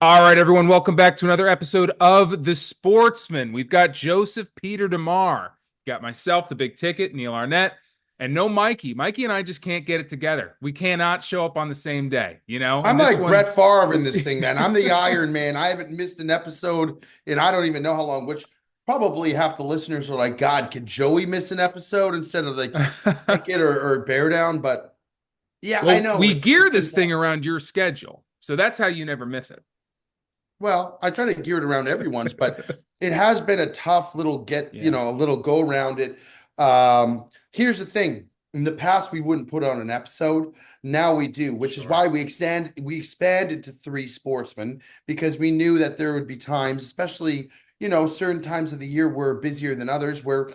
All right, everyone, welcome back to another episode of The Sportsmen. We've got Joseph Peter DeMar, got myself, the big ticket, Neil Arnett, and no Mikey. Mikey and I just can't get it together. We cannot show up on the same day, I'm and this like one, Brett Favre in this thing, man. I'm the Iron Man. I haven't missed an episode and I don't even know how long, which probably half the listeners are like, God, could Joey miss an episode instead of like Pickett or Bear Down? But yeah, I well, know we it's gear been this thing tough. around your schedule. So that's how you never miss it. Well, I try to gear it around everyone's, but it has been a tough little Yeah, a little go around it. Here's the thing. In the past, we wouldn't put on an episode. Now we do, which is sure. why we expanded to three sportsmen because we knew that there would be times, especially, certain times of the year were busier than others where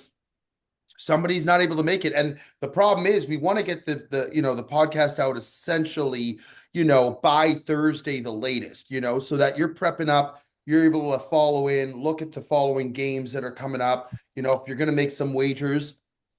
somebody's not able to make it. And the problem is we want to get the podcast out essentially, by Thursday the latest, so that you're prepping up, you're able to follow in, look at the following games that are coming up. If you're going to make some wagers,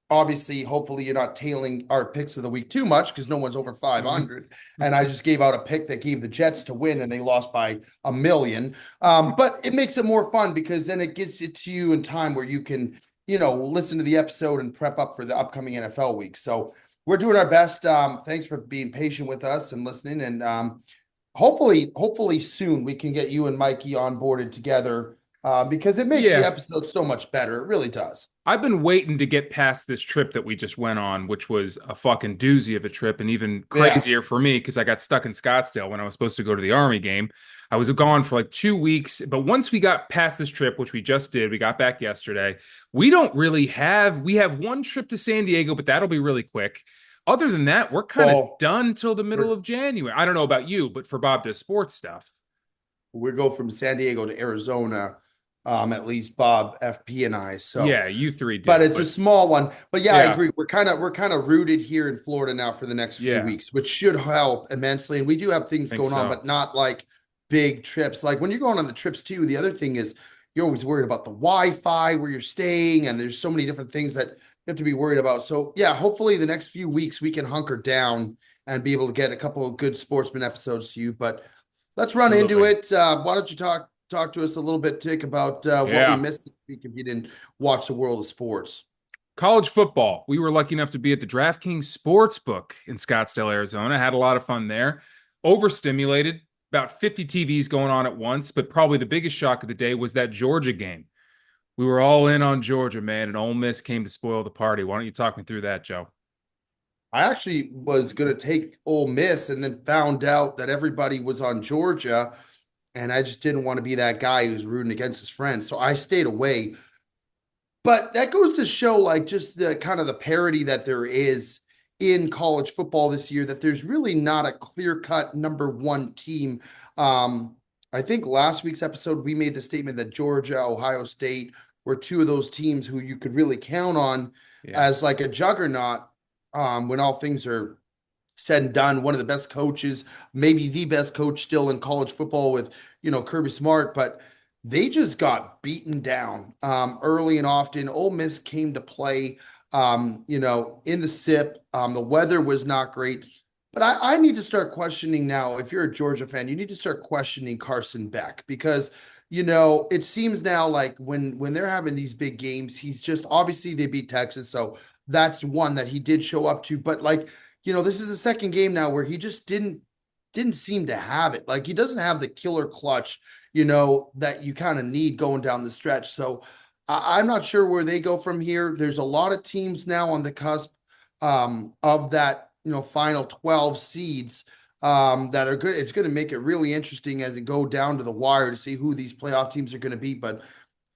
obviously, hopefully you're not tailing our picks of the week too much because no one's over 500. And I just gave out a pick that gave the Jets to win and they lost by a million. But it makes it more fun because then it gets it to you in time where you can listen to the episode and prep up for the upcoming NFL week. So we're doing our best. Thanks for being patient with us and listening. And hopefully soon we can get you and Mikey onboarded together because it makes the Yeah, episode so much better. It really does. I've been waiting to get past this trip that we just went on, which was a fucking doozy of a trip, and even Yeah. crazier for me because I got stuck in Scottsdale when I was supposed to go to the Army game. I was gone for like 2 weeks, but once we got past this trip, which we just did, we got back yesterday. We have one trip to San Diego, but that'll be really quick. Other than that, we're kind of Well, done till the middle we're of January. I don't know about you, but for Bob does sports stuff. we go from San Diego to Arizona, at least Bob, FP, and I. So Yeah, you three but do, it's a but small one. But yeah, I yeah, agree. We're kind of rooted here in Florida now for the next few yeah, weeks, which should help immensely. And we do have things I think going on, so. but not like big trips. Like when you're going on the trips too, the other thing is you're always worried about the Wi-Fi where you're staying, and there's so many different things that you have to be worried about. So yeah, hopefully the next few weeks we can hunker down and be able to get a couple of good sportsman episodes to you. But let's run into Absolutely. it. Why don't you talk to us a little bit, Tick, about what we Yeah. missed this week if you didn't watch the world of sports? College football. We were lucky enough to be at the DraftKings Sportsbook in Scottsdale, Arizona. Had a lot of fun there. Overstimulated, about 50 TVs going on at once, but probably the biggest shock of the day was that Georgia game. We were all in on Georgia, man, and Ole Miss came to spoil the party. Why don't you talk me through that, Joe? I actually was going to take Ole Miss and then found out that everybody was on Georgia, and I just didn't want to be that guy who's rooting against his friends. So I stayed away. But that goes to show like just the kind of the parity that there is in college football this year, that there's really not a clear-cut number one team. I think last week's episode we made the statement that Georgia, Ohio State were two of those teams who you could really count on Yeah. as like a juggernaut when all things are said and done. One of the best coaches, maybe the best coach still in college football with, Kirby Smart, but they just got beaten down early and often. Ole Miss came to play, in the SIP. The weather was not great. But I need to start questioning now. If you're a Georgia fan, you need to start questioning Carson Beck because it seems now like when they're having these big games, he's just obviously they beat Texas, so that's one that he did show up to. But like this is the second game now where he just didn't seem to have it. Like he doesn't have the killer clutch, that you kind of need going down the stretch. So I'm not sure where they go from here. There's a lot of teams now on the cusp of that, final 12 seeds that are good. It's going to make it really interesting as it go down to the wire to see who these playoff teams are going to be. But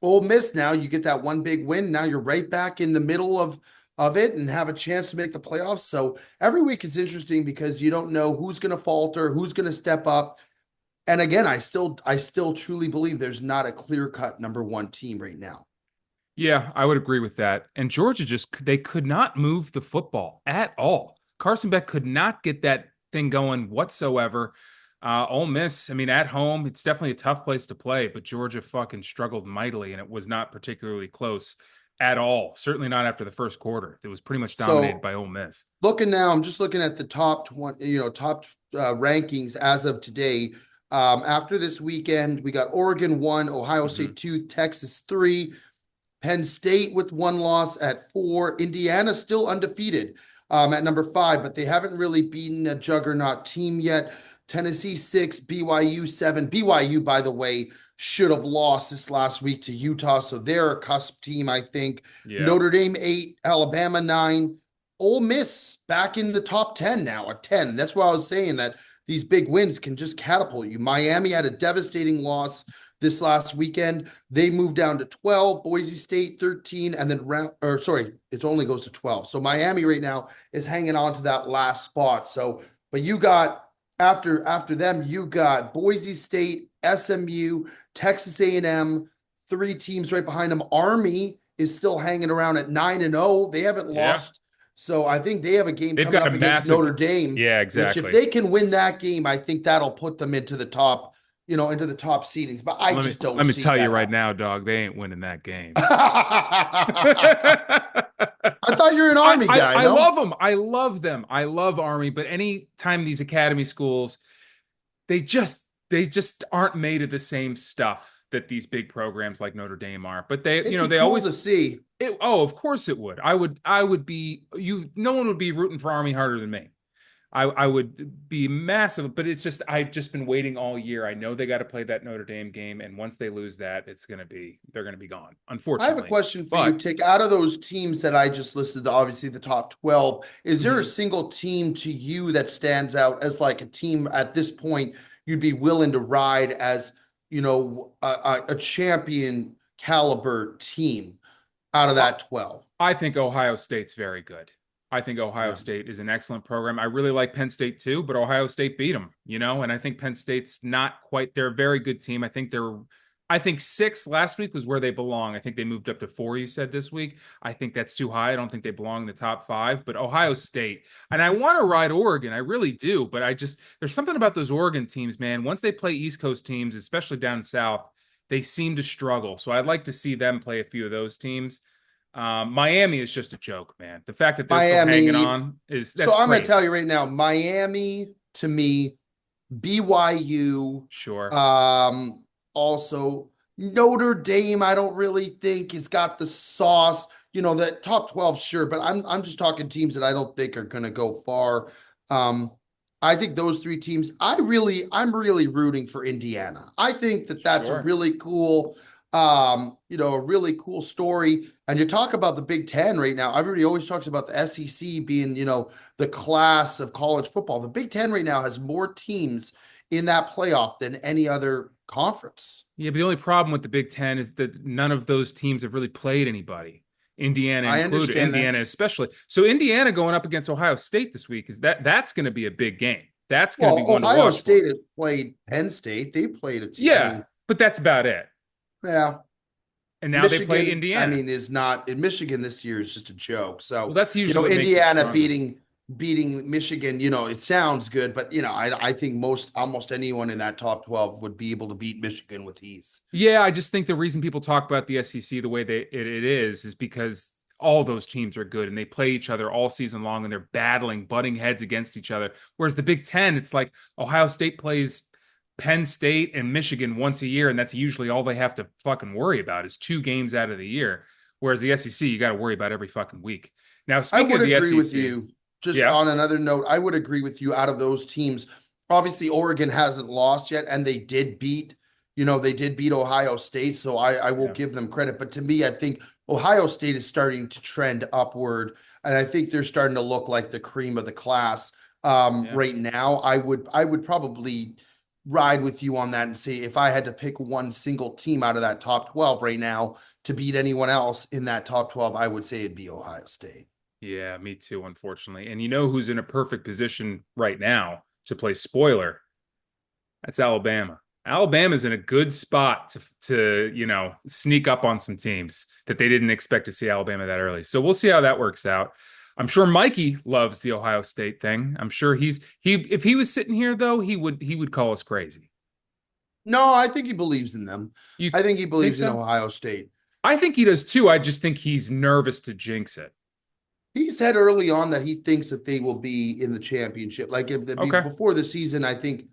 Ole Miss now, you get that one big win. Now you're right back in the middle of it and have a chance to make the playoffs. So every week it's interesting because you don't know who's going to falter, who's going to step up. And again, I still truly believe there's not a clear-cut number one team right now. Yeah, I would agree with that. And Georgia they could not move the football at all. Carson Beck could not get that thing going whatsoever. Ole Miss, I mean, at home, it's definitely a tough place to play, but Georgia fucking struggled mightily, and it was not particularly close at all. Certainly not after the first quarter. It was pretty much dominated So by Ole Miss. looking now, I'm just looking at the top 20, top rankings as of today. After this weekend, we got Oregon 1, Ohio Hmm. State 2, Texas 3, Penn State with 1 loss at 4, Indiana still undefeated at number 5, but they haven't really beaten a juggernaut team yet. Tennessee 6, BYU 7. BYU, by the way, should have lost this last week to Utah, so they're a cusp team, I think. Yeah. Notre Dame 8, Alabama 9. Ole Miss back in the top 10 now at 10. That's why I was saying that these big wins can just catapult you. Miami had a devastating loss this last weekend. They moved down to 12, Boise State 13, and then it only goes to 12. So Miami right now is hanging on to that last spot. So, but you got after them, you got Boise State, SMU, Texas A&M, 3 teams right behind them. Army is still hanging around at 9-0. They haven't Yeah. lost. So I think they have a game They've coming got a up against massive. Notre Dame, Yeah, which if exactly. they can win that game, I think that'll put them into the top, into the top seedings. But I Let me just don't let me see tell you that right happening. now, dog, they ain't winning that game. I thought you're an Army guy, I no? love them. I love them. I love Army, but anytime these academy schools, they just aren't made of the same stuff that these big programs like Notre Dame are. But they, It'd be they cool always to see. of course it would. I would be no one would be rooting for Army harder than me. I would be massive, but it's just I've just been waiting all year. I know they got to play that Notre Dame game, and once they lose that, they're gonna be gone, I have a unfortunately. question for you, But Tick. Out of those teams that I just listed, obviously the top 12, is there a mhm, single team to you that stands out as like a team at this point you'd be willing to ride as, a champion caliber team out of I, that 12? I think Ohio State's very good. I think Ohio Yeah. State is an excellent program. I really like Penn State too, but Ohio State beat them, and I think Penn State's not quite, they're a very good team. I think 6 last week was where they belong. I think they moved up to 4, you said this week. I think that's too high. I don't think they belong in the top 5, but Ohio State, and I want to ride Oregon. I really do, but there's something about those Oregon teams, man. Once they play East Coast teams, especially down south, they seem to struggle. So I'd like to see them play a few of those teams. Miami is just a joke, man. The fact that they're still hanging Miami. on is So that's I'm going to tell you crazy. right now, Miami to me, BYU, Sure. um, also Notre Dame. I don't really think has got the sauce. That top 12, sure, but I'm just talking teams that I don't think are going to go far. Um, I think those 3 teams. I'm really rooting for Indiana. I think that that's a Sure. really cool, a really cool story. And you talk about the Big Ten right now. Everybody always talks about the SEC being, the class of college football. The Big Ten right now has more teams in that playoff than any other conference. Yeah, but the only problem with the Big Ten is that none of those teams have really played anybody. Indiana I included, understand that. Indiana especially. So Indiana going up against Ohio State this week that's going to be a big game. That's going to be Well, one to Ohio watch for. State has played Penn State. They played a team. I Yeah, mean, but that's about it. yeah. And now they play Michigan, I Indiana. mean, is not in Michigan this year is just a joke. Well, So, that's usually what makes it Indiana stronger. beating Michigan, it sounds good, but I think almost anyone in that top 12 would be able to beat Michigan with ease. Yeah, I just think the reason people talk about the SEC the way it is because all those teams are good and they play each other all season long and they're battling, butting heads against each other. Whereas the Big Ten, it's like Ohio State plays Penn State and Michigan once a year, and that's usually all they have to fucking worry about is 2 games out of the year. Whereas the SEC, you got to worry about every fucking week. Now, I speaking would of the agree with SEC, you. Just yeah, on another note, I would agree with you out of those teams. Obviously, Oregon hasn't lost yet, and they did beat Ohio State, so I will yeah, give them credit. But to me, I think Ohio State is starting to trend upward, and I think they're starting to look like the cream of the class. yeah. Right now, I would probably ride with you on that and say if I had to pick one single team out of that top 12 right now to beat anyone else in that top 12, I would say it'd be Ohio State. Yeah, me too, unfortunately. And you know who's in a perfect position right now to play spoiler? That's Alabama. Alabama's in a good spot to sneak up on some teams that they didn't expect to see Alabama that early. So we'll see how that works out. I'm sure Mikey loves the Ohio State thing. I'm sure if he was sitting here though, he would call us crazy. No, I think he believes in them. You I think he think believes in so? Ohio State. I think he does too. I just think he's nervous to jinx it. He said early on that he thinks that they will be in the championship. Like Okay. before the season, I think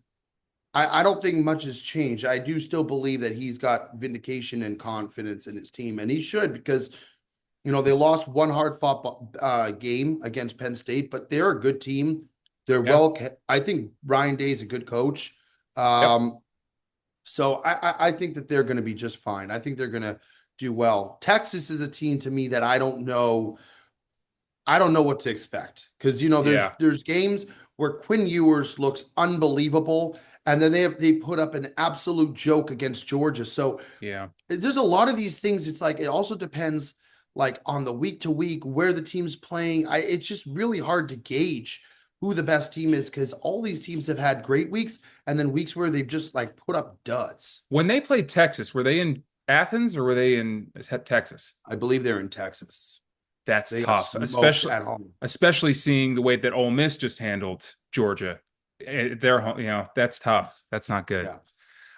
I don't think much has changed. I do still believe that he's got vindication and confidence in his team, and he should because they lost one hard fought game against Penn State, but they're a good team. They're Yeah. well. I think Ryan Day is a good coach. Yep. Um, so I think that they're going to be just fine. I think they're going to do well. Texas is a team to me that I don't know. I don't know what to expect because Yeah. there's games where Quinn Ewers looks unbelievable, and then they put up an absolute joke against Georgia. So Yeah. there's a lot of these things. It's like it also depends like on the week to week where the team's playing. It's just really hard to gauge who the best team is because all these teams have had great weeks and then weeks where they've just like put up duds. When they played Texas, were they in Athens or were they in Texas? I believe they're in Texas. That's They got tough, smoked at home. especially seeing the way that Ole Miss just handled Georgia. They're, that's tough. That's not good. Yeah.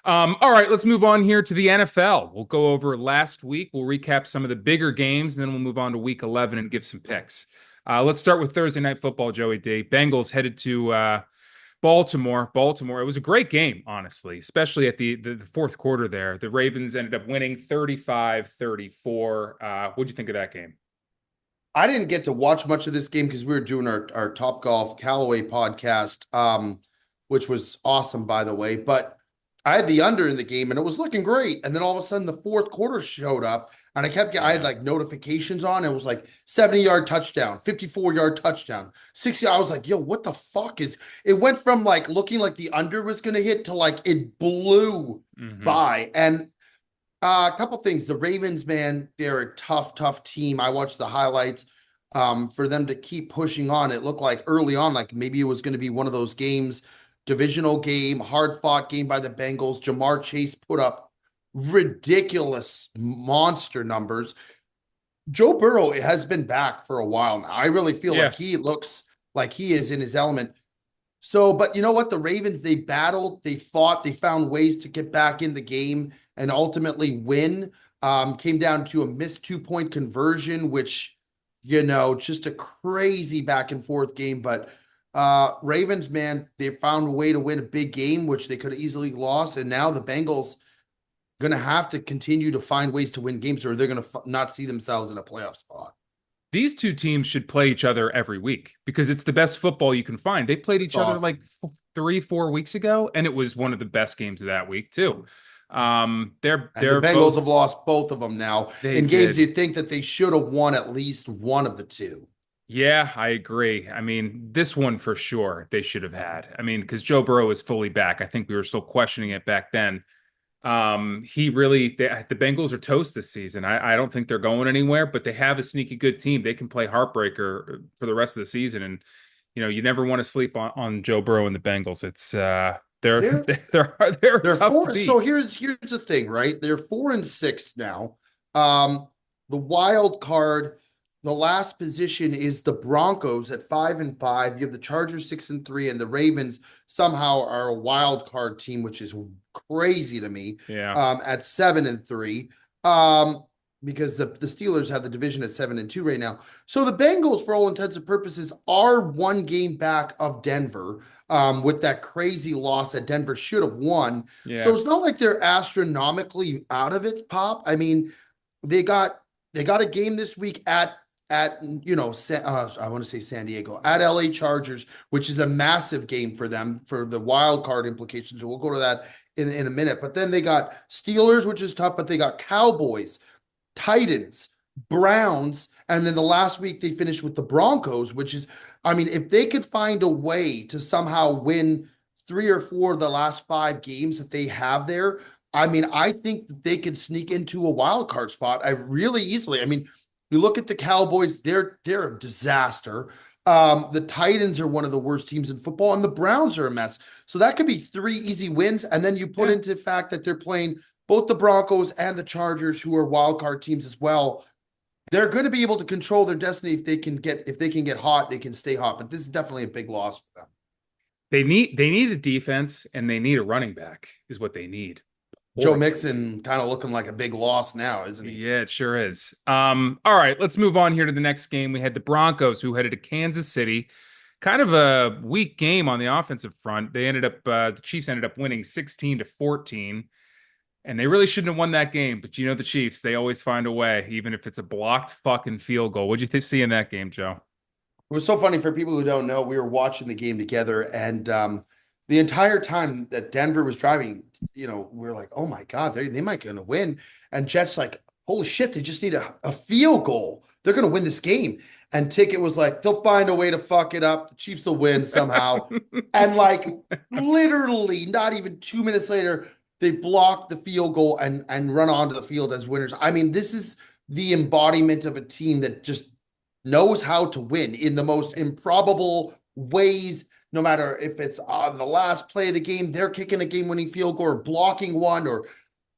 All right, let's move on here to the NFL. We'll go over last week. We'll recap some of the bigger games, and then we'll move on to week 11 and give some picks. Let's start with Thursday Night Football, Joey D. Bengals headed to Baltimore. Baltimore. It was a great game, honestly, especially at the fourth quarter there. The Ravens ended up winning 35-34. What'd you think of that game? I didn't get to watch much of this game because we were doing our Top Golf Callaway podcast, which was awesome, by the way. But I had the under in the game and it was looking great. And then all of a sudden the fourth quarter showed up and I had Yeah. like notifications on. It was like 70-yard touchdown, 54-yard touchdown, 60. I was like, yo, what the fuck is it? Went from like looking like the under was going to hit to like it blew Mm-hmm. by. And a couple things. The Ravens, man, they're a tough, tough team. I watched the highlights. For them to keep pushing on, it looked like early on, like maybe it was going to be one of those games, divisional game, hard fought game by the Bengals. Jamar Chase put up ridiculous monster numbers. Joe Burrow has been back for a while now. I really feel like Yeah. he looks like he is in his element. So, but you know what? The Ravens, they battled, they fought, they found ways to get back in the game and ultimately win. Came down to a missed 2-point conversion, which, just a crazy back and forth game. But Ravens, man, they found a way to win a big game, which they could have easily lost. And now the Bengals going to have to continue to find ways to win games or they're going to not see themselves in a playoff spot. These two teams should play each other every week because it's the best football you can find. They played It's each other awesome. like 3-4 weeks ago, and it was one of the best games of that week too. And the They're Bengals have both lost both of them now they in games did. you'd think that they should have won at least one of the two. Yeah, I agree. I mean, this one for sure they should have had. I mean, because Joe Burrow is fully back. I think we were still questioning it back then. The Bengals are toast this season. I don't think they're going anywhere, but they have a sneaky good team. They can play heartbreaker for the rest of the season. And, you never want to sleep on Joe Burrow and the Bengals. It's, they're, They're they're they're tough to four. So beat. here's the thing, right? They're 4-6 now. The wild card, the last position is the Broncos at 5-5. You have the Chargers 6-3, and the Ravens somehow are a wild card team, which is crazy to me. Yeah. At 7-3. Because the Steelers have the division at 7-2 right now. So the Bengals, for all intents and purposes, are one game back of Denver with that crazy loss that Denver should have won. So Yeah. it's not like they're astronomically out of it, Pop. I mean, they got a game this week at I want to say San Diego at LA Chargers, which is a massive game for them for the wild card implications. So we'll go to that in a minute. But then they got Steelers, which is tough, but they got Cowboys, Titans, Browns, and then the last week they finished with the Broncos, which is, I mean, if they could find a way to somehow win 3 or 4 of the last 5 games that they have there, I mean, I think that they could sneak into a wild card spot. I really easily. I mean, you look at the Cowboys; they're a disaster. The Titans are one of the worst teams in football, and the Browns are a mess. So that could be 3 easy wins, and then you put Yeah. into the fact that they're playing both the Broncos and the Chargers, who are wild card teams as well. They're going to be able to control their destiny if they can get hot, they can stay hot. But this is definitely a big loss for them. They need a defense and they need a running back is what they need. Joe Horribly. Mixon kind of looking like a big loss now, isn't he? Yeah, it sure is. All right, let's move on here to the next game. We had the Broncos who headed to Kansas City. kind of a weak game on the offensive front. The Chiefs ended up winning 16-14, and they really shouldn't have won that game. But you know the Chiefs, they always find a way, even if it's a blocked fucking field goal. What'd you see in that game, Joe? It was so funny for people who don't know. We were watching the game together, and the entire time that Denver was driving, we are like, "Oh my God, they might gonna win." And Jets like, "Holy shit, they just need a field goal. They're gonna win this game." And Ticket was like, "They'll find a way to fuck it up. The Chiefs will win somehow." And like, literally, not even 2 minutes later, they block the field goal and run onto the field as winners. I mean, this is the embodiment of a team that just knows how to win in the most improbable ways. No matter if it's on the last play of the game, they're kicking a game-winning field goal or blocking one or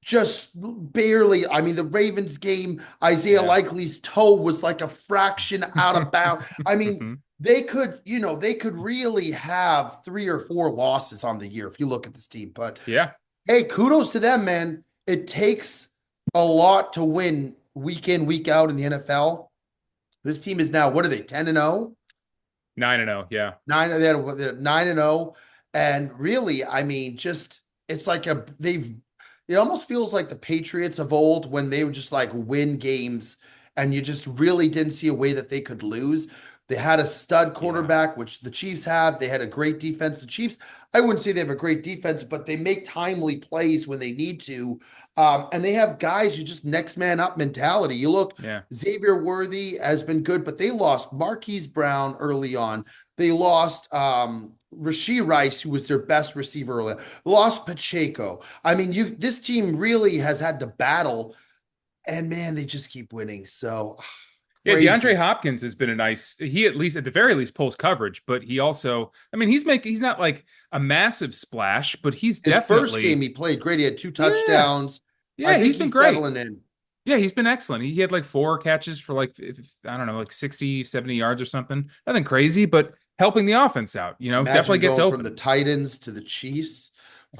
just barely. I mean, the Ravens game, Isaiah Yeah. Likely's toe was like a fraction out of bounds. I mean, they could really have 3 or 4 losses on the year if you look at this team. But Yeah. hey, kudos to them, man. It takes a lot to win week in, week out in the NFL. This team is now, what are they, 10-0? 9-0. Yeah. They're 9-0. And really, I mean, just it's like it almost feels like the Patriots of old when they would just like win games and you just really didn't see a way that they could lose. They had a stud Yeah. quarterback, which the Chiefs have. They had a great defense. The Chiefs, I wouldn't say they have a great defense, but they make timely plays when they need to. And they have guys who just next man up mentality. You look, Yeah. Xavier Worthy has been good, but they lost Marquise Brown early on. They lost Rashee Rice, who was their best receiver early on. Lost Pacheco. I mean, this team really has had to battle, and man, they just keep winning. So Yeah, DeAndre crazy. Hopkins has been he at least at the very least pulls coverage, but he also, I mean, he's not like a massive splash, but he's His first game definitely, he played great. He had 2 yeah, touchdowns. I yeah, he's think been he's great. settling in. Yeah, he's been excellent. He had like 4 catches for like, I don't know, like 60, 70 yards or something. Nothing crazy, but helping the offense out, definitely Imagine gets going from the open. Titans to the Chiefs,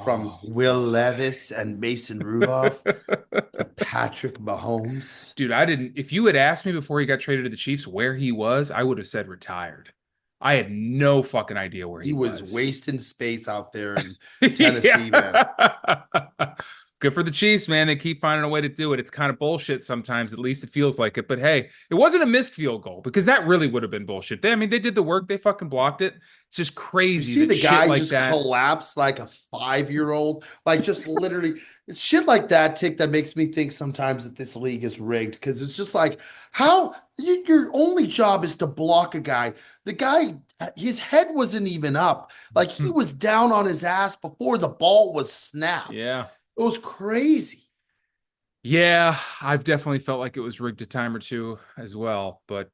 from Oh, Will Levis and Mason Rudolph to Patrick Mahomes. dude, I didn't, if you had asked me before he got traded to the Chiefs where he was, I would have said retired. I had no fucking idea where He he was was. wasting space out there in Tennessee, man. Yeah. Good for the Chiefs, man. They keep finding a way to do it. It's kind of bullshit sometimes, at least it feels like it. But hey, it wasn't a missed field goal because that really would have been bullshit. I mean, they did the work, they fucking blocked it. It's just You crazy see that the shit guy like just that. collapse like a 5-year-old, like just literally. It's shit like that, Tick, that makes me think sometimes that this league is rigged because it's just like how your only job is to block a guy. The guy, his head wasn't even up, like he was down on his ass before the ball was snapped. Yeah. It was crazy. Yeah, I've definitely felt like it was rigged a time or two as well, but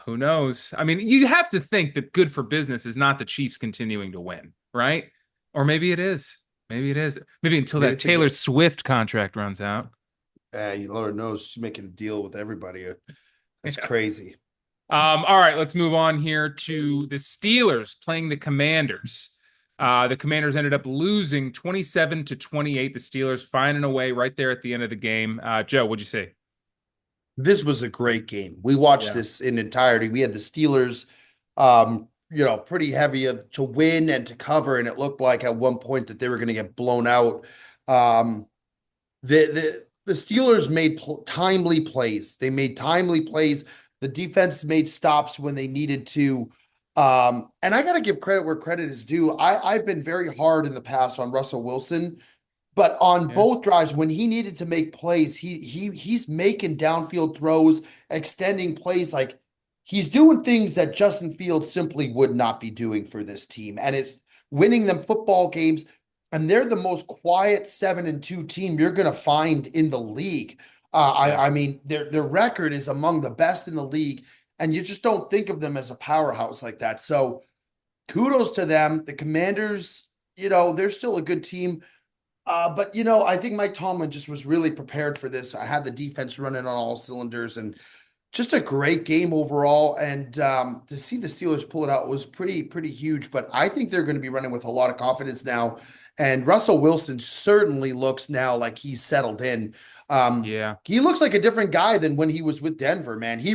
who knows? I mean, you have to think that good for business is not the Chiefs continuing to win, right? Or maybe it is. Maybe it is. Maybe until Made that it to Taylor get. Swift contract runs out. Lord knows she's making a deal with everybody. That's Yeah. crazy. All right, let's move on here to the Steelers playing the Commanders. The Commanders ended up losing 27-28. The Steelers finding a way right there at the end of the game. Joe, what'd you say? This was a great game. We watched Yeah. this in entirety. We had the Steelers, pretty heavy to win and to cover, and it looked like at one point that they were going to get blown out. Um, the Steelers made timely plays. They made timely plays. The defense made stops when they needed to. And I got to give credit where credit is due. I've been very hard in the past on Russell Wilson, but on Yeah. both drives, when he needed to make plays, he's making downfield throws, extending plays. Like he's doing things that Justin Fields simply would not be doing for this team, and it's winning them football games. And they're the most quiet 7-2 team you're going to find in the league. Yeah. I mean, their record is among the best in the league, and you just don't think of them as a powerhouse like that. So kudos to them. The Commanders, they're still a good team. But I think Mike Tomlin just was really prepared for this. I had the defense running on all cylinders and just a great game overall. And to see the Steelers pull it out was pretty huge. But I think they're going to be running with a lot of confidence now. And Russell Wilson certainly looks now like he's settled in. Yeah. He looks like a different guy than when he was with Denver, man. He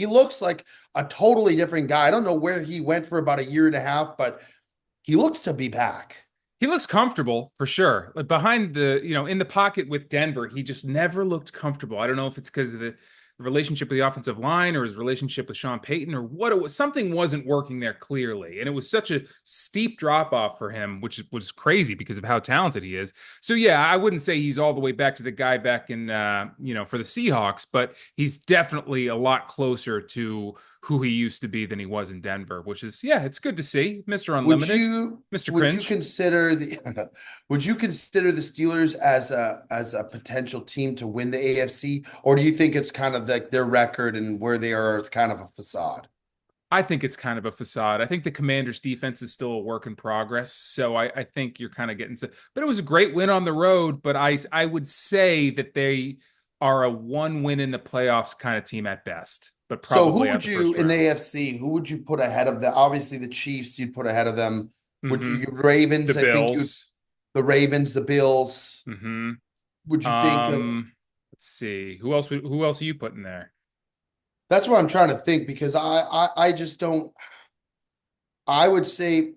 looks like a totally different guy. I don't know where he went for about a year and a half, but he looks to be back. He looks comfortable for sure. Like behind in the pocket with Denver, he just never looked comfortable. I don't know if it's because of the relationship with the offensive line or his relationship with Sean Payton or what it was. Something wasn't working there clearly. And it was such a steep drop off for him, which was crazy because of how talented he is. So yeah, I wouldn't say he's all the way back to the guy back in for the Seahawks, but he's definitely a lot closer to who he used to be than he was in Denver, which is yeah, it's good to see. Mr. Would Unlimited, you Mr. would you Cringe. consider the would you consider the Steelers as a potential team to win the AFC, or do you think it's kind of like their record and where they are is kind of a facade? I think it's kind of a facade. I think the Commanders' defense is still a work in progress. So I think you're kind of getting to, but it was a great win on the road. But I would say that they are a one win in the playoffs kind of team at best, but So who probably out would the you first in the round. AFC? Who would you put ahead of the? Obviously, the Chiefs you'd put ahead of them. Would Hmm. you The Ravens? I think you Bills. the Ravens, the Bills. Hmm. Would you think of? Let's see. Who else are you putting there? That's what I'm trying to think because I just don't. I would say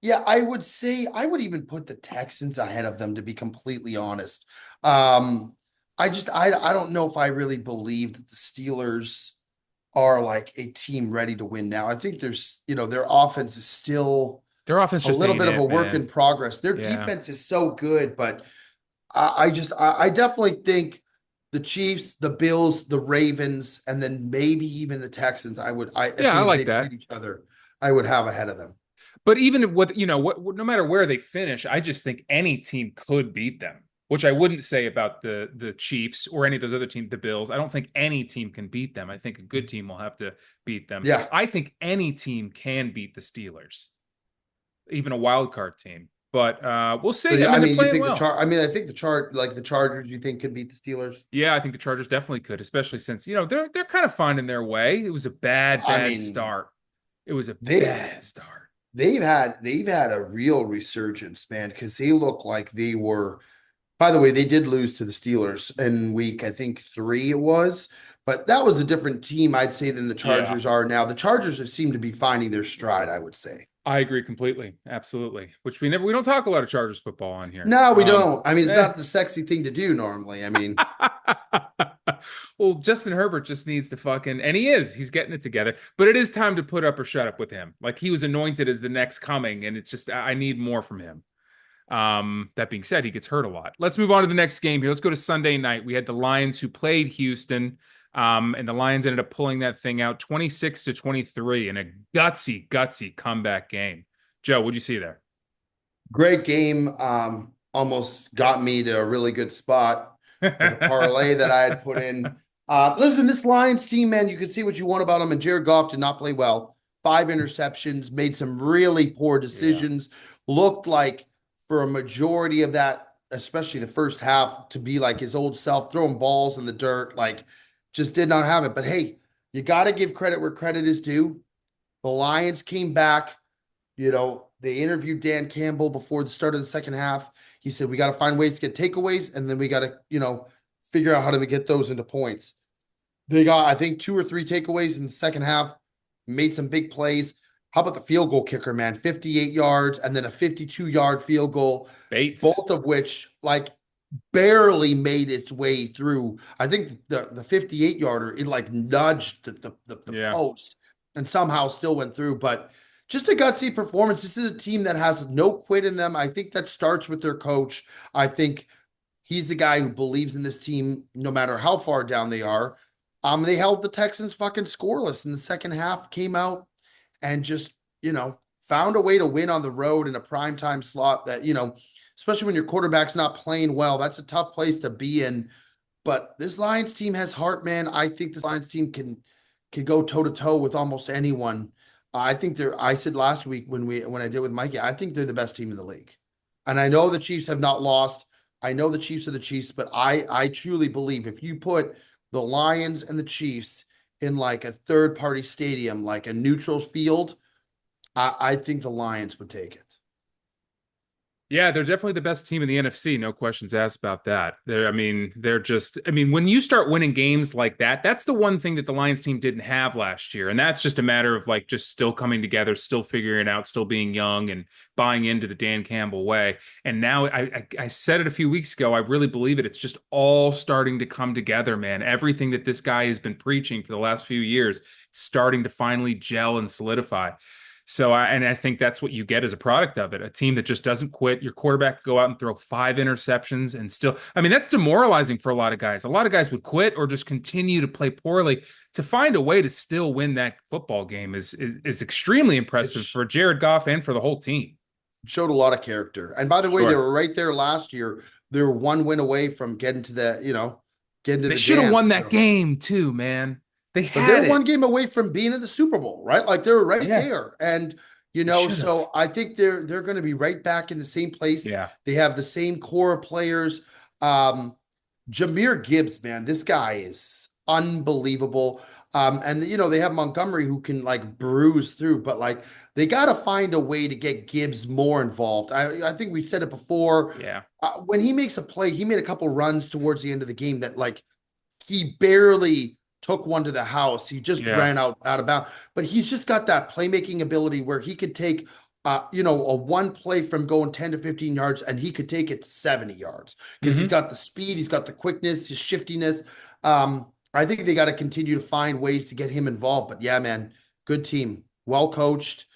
yeah, I would say I would even put the Texans ahead of them to be completely honest. Um, I don't know if I really believe that the Steelers are like a team ready to win now. I think their offense is still Their offense a just little ain't bit of a it, work in man. progress. Their Yeah. defense is so good, but I definitely think the Chiefs, the Bills, the Ravens, and then maybe even the Texans. I Yeah, I think if like they that. played each other, I would have ahead of them. But even with, no matter where they finish, I just think any team could beat them, which I wouldn't say about the Chiefs or any of those other teams, the Bills. I don't think any team can beat them. I think a good team will have to beat them. Yeah. I think any team can beat the Steelers, even a wild card team. But we'll see. I I mean, they're mean, you playing think well. I think the Chargers, you think could beat the Steelers? Yeah, I think the Chargers definitely could, especially since, they're kind of finding their way. It was a bad, I bad mean, start. It was a they bad start. they've had a real resurgence, man, because they look like they were. By the way, they did lose to the Steelers in week, I think 3 it was, but that was a different team, I'd say, than the Yeah. Chargers are now. The Chargers have seemed to be finding their stride, I would say. I agree completely. Absolutely. Which we don't talk a lot of Chargers football on here. No, we don't. I mean, it's Eh. not the sexy thing to do normally. I mean, Well, Justin Herbert just needs to fucking, and he's getting it together. But it is time to put up or shut up with him. Like he was anointed as the next coming, and it's just I need more from him. That being said, he gets hurt a lot. Let's move on to the next game here. Let's go to Sunday night. We had the Lions who played Houston, and the Lions ended up pulling that thing out 26-23 in a gutsy comeback game. Joe, what'd you see there? great game. Almost got me to a really good spot with a parlay that I had put in. Listen, this Lions team, man, you can see what you want about them. And Jared Goff did not play well. 5 interceptions, made some really poor Yeah. decisions. Looked like for a majority of that, especially the first half, to be like his old self, throwing balls in the dirt, like just did not have it. But hey, you got to give credit where credit is due. The Lions came back. They interviewed Dan Campbell before the start of the second half. He said, we got to find ways to get takeaways, and then we got to, figure out how to get those into points. They got, I think, 2 or 3 takeaways in the second half, made some big plays. How about the field goal kicker, man? 58 yards and then a 52-yard field goal, Bates. both of which, like, barely made its way through. I think the 58 yarder, it like nudged the Yeah. post and somehow still went through. But just a gutsy performance. This is a team that has no quit in them. I think that starts with their coach. I think he's the guy who believes in this team no matter how far down they are. They held the Texans fucking scoreless in the second half, came out and just, found a way to win on the road in a primetime slot that, especially when your quarterback's not playing well, that's a tough place to be in. But this Lions team has heart, man. I think this Lions team can go toe to toe with almost anyone. I think I said last week when I did with Mikey, I think they're the best team in the league. And I know the Chiefs have not lost. I know the Chiefs are the Chiefs, but I truly believe if you put the Lions and the Chiefs in like a third party stadium, like a neutral field, I think the Lions would take it. Yeah, they're definitely the best team in the NFC. No questions asked about that. They're just, when you start winning games like that, that's the one thing that the Lions team didn't have last year. And that's just a matter of like just still coming together, still figuring it out, still being young and buying into the Dan Campbell way. And now I said it a few weeks ago. I really believe it. It's just all starting to come together, man. Everything that this guy has been preaching for the last few years, it's starting to finally gel and solidify. I think that's what you get as a product of it. A team that just doesn't quit. Your quarterback could go out and throw 5 interceptions and still, that's demoralizing for a lot of guys. A lot of guys would quit or just continue to play poorly. To find a way to still win that football game is extremely It impressive for Jared Goff and for the whole team. showed a lot of character. And by the way, they Sure. were right there last year. They were one win away from getting to They the should have won dance. that So, game too, man. They but they're had one it. game away from being in the Super Bowl, right? Like they were right Yeah, there. And they should have. so I think they're going to be right back in the same place. Yeah. They have the same core of players. Um, Jameer Gibbs, man, this guy is unbelievable. And they have Montgomery who can like bruise through, but like they got to find a way to get Gibbs more involved. I think we said it before. Yeah. When he makes a play, he made a couple runs towards the end of the game that like he barely took one to the house. He just Yeah. ran out of bounds. But he's just got that playmaking ability where he could take a one play from going 10 to 15 yards and he could take it to 70 yards because he's Hmm. got the speed, he's got the quickness, his shiftiness. I think they got to continue to find ways to get him involved. But yeah, man, good team, well coached.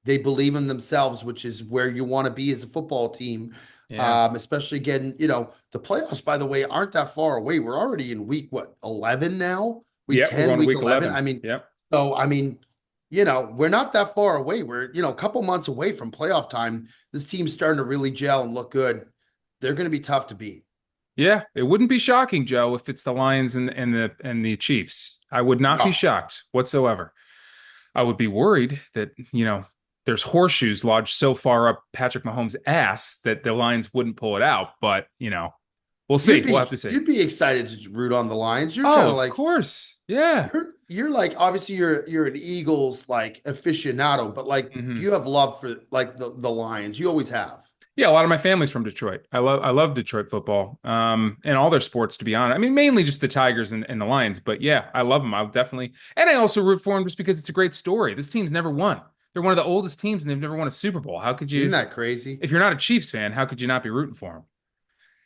They believe in themselves, which is where you want to be as a football team. Yeah. Especially getting, the playoffs, by the way, aren't that far away. We're already in week, what, 11 now? Week Yeah. We're 10, going to week week 11. 11. Yep. We're not that far away. We're, a couple months away from playoff time. This team's starting to really gel and look good. They're going to be tough to beat. Yeah, it wouldn't be shocking, Joe, if it's the Lions and the Chiefs. I would not be No, shocked whatsoever. I would be worried that, there's horseshoes lodged so far up Patrick Mahomes' ass that the Lions wouldn't pull it out. But, we'll see. you'd We'll be have to see. you'd be excited to root on the Lions. You're kind Oh, of of like course. Yeah. you're like obviously you're an Eagles like aficionado, but like Hmm. you have love for like the Lions. You always have. Yeah, a lot of my family's from Detroit. I love Detroit football. And all their sports, to be honest. Mainly just the Tigers and the Lions, but yeah, I love them. I'll definitely, and I also root for them just because it's a great story. This team's never won. They're one of the oldest teams and they've never won a Super Bowl. How could Isn't you, that crazy? if you're not a Chiefs fan, how could you not be rooting for them?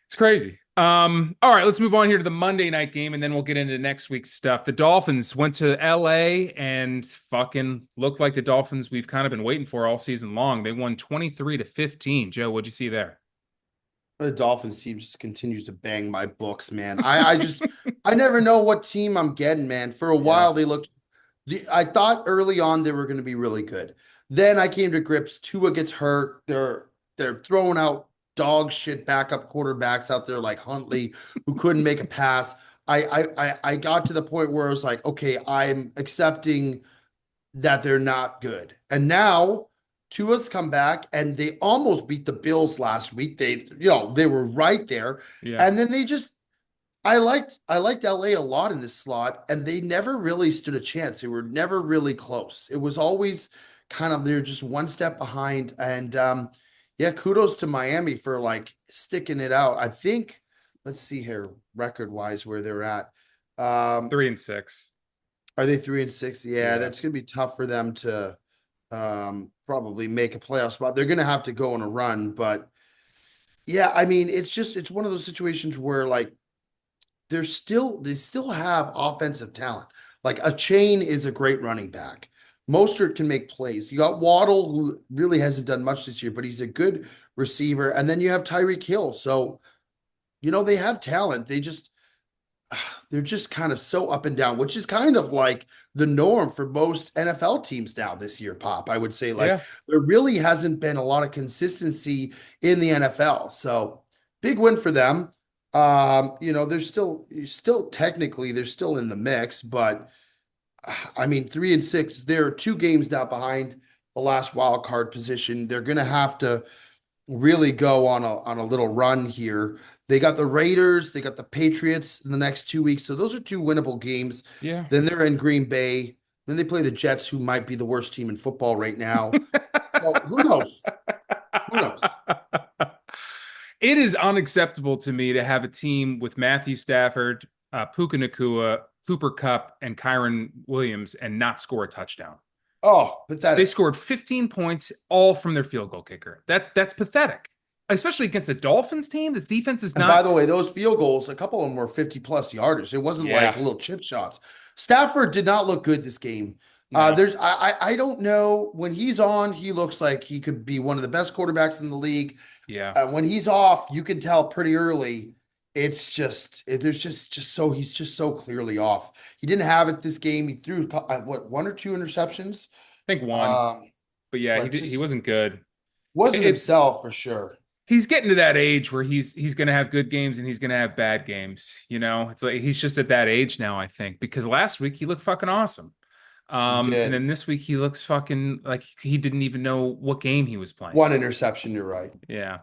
It's crazy. All right, let's move on here to the Monday night game, and then we'll get into next week's stuff. The Dolphins went to LA and fucking looked like the Dolphins we've kind of been waiting for all season long. They won 23-15. Joe, what'd you see there? The Dolphins team just continues to bang my books, man. I never know what team I'm getting, man. For a Yeah. while they looked I thought early on they were going to be really good. Then I came to grips. Tua gets hurt. They're throwing out dog shit backup quarterbacks out there like Huntley, who couldn't make a pass. I got to the point where I was like, okay, I'm accepting that they're not good. And now Tua's come back and they almost beat the Bills last week. They were right there. Yeah. And then I liked LA a lot in this slot, and they never really stood a chance. They were never really close. It was always kind of they're just one step behind. And yeah, kudos to Miami for like sticking it out. I think let's see here, record wise, where they're at. Um, 3-6. are they 3-6? Yeah, Yeah. that's gonna be tough for them to probably make a playoff spot. They're gonna have to go on a run, but yeah, it's one of those situations where like they still have offensive talent. Like a chain is a great running back. Mostert can make plays. You got Waddle, who really hasn't done much this year, but he's a good receiver. And then you have Tyreek Hill. So, they have talent. They're just kind of so up and down, which is kind of like the norm for most NFL teams now this year, Pop. I would say like Yeah. there really hasn't been a lot of consistency in the NFL. So big win for them. They're still technically they're still in the mix, but 3-6, they're 2 games now behind the last wild card position. They're gonna have to really go on a little run here. They got the Raiders, they got the Patriots in the next 2 weeks. So those are two winnable games. Yeah. Then they're in Green Bay. Then they play the Jets, who might be the worst team in football right now. Well, who knows? Who knows? It is unacceptable to me to have a team with Matthew Stafford, Puka Nakua, Cooper Cup, and Kyron Williams and not score a touchdown. Oh, They pathetic. scored 15 points all from their field goal kicker. That's pathetic, especially against the Dolphins team. This defense is And by not. the way, those field goals, a couple of them were 50 plus yarders. It wasn't Yeah, like little chip shots. Stafford did not look good this game. no, I don't know when he's on, he looks like he could be one of the best quarterbacks in the league. yeah. When he's off, you can tell pretty early. It's just there's just so he's just so clearly off. He didn't have it this game. He threw what one or two interceptions, I think one, um, but yeah, but he just wasn't good. wasn't It's himself for sure. he's getting to that age where he's going to have good games and he's going to have bad games. It's like he's just at that age now. I think because last week he looked fucking awesome, He and did then this week he looks fucking like he didn't even know what game he was playing. one interception. You're right. Yeah.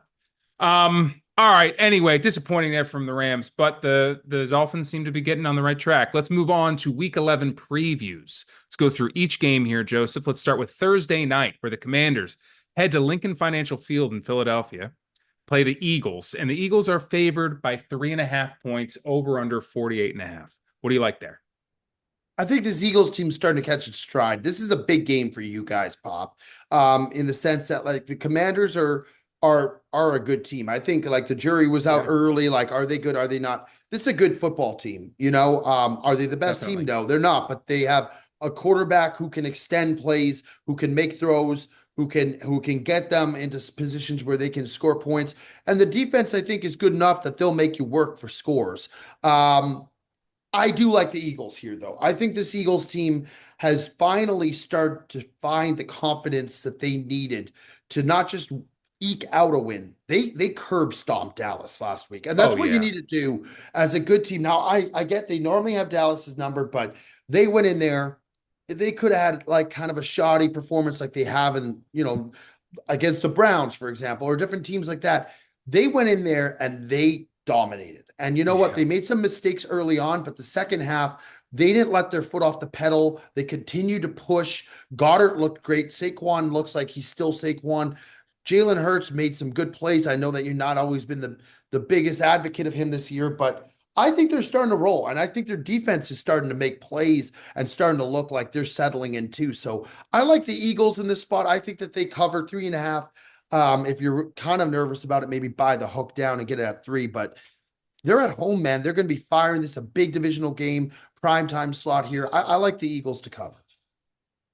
All right. Anyway, disappointing there from the Rams, but the Dolphins seem to be getting on the right track. Let's move on to Week 11 previews. Let's go through each game here, Joseph. Let's start with Thursday night, where the Commanders head to Lincoln Financial Field in Philadelphia, play the Eagles, and the Eagles are favored by 3.5 points over under 48.5. What do you like there? I think this Eagles team's starting to catch its stride. This is a big game for you guys, Pop. In the sense that like the Commanders are a good team. I think like the jury was out Yeah, early. Like, are they good? Are they not? This is a good football team. Are they the best team? definitely. No, they're not. But they have a quarterback who can extend plays, who can make throws, who can get them into positions where they can score points. And the defense, I think, is good enough that they'll make you work for scores. I do like the Eagles here, though. I think this Eagles team has finally started to find the confidence that they needed to not just eke out a win. They curb stomped Dallas last week, and Oh that's what you yeah. need to do as a good team. Now, I get they normally have Dallas's number, but they went in there. They could have had like kind of a shoddy performance like they have in against the Browns, for example, or different teams like that. They went in there and they dominated. And you know what? Yeah. They made some mistakes early on, but the second half, they didn't let their foot off the pedal. They continued to push. Goddard looked great. Saquon looks like he's still Saquon. Jalen Hurts made some good plays. I know that you've not always been the biggest advocate of him this year, but I think they're starting to roll. And I think their defense is starting to make plays and starting to look like they're settling in too. So I like the Eagles in this spot. I think that they cover 3.5. If you're kind of nervous about it, maybe buy the hook down and get it at 3. But they're at home, man. They're going to be firing. This is a big divisional game, prime time slot here. I like the Eagles to cover.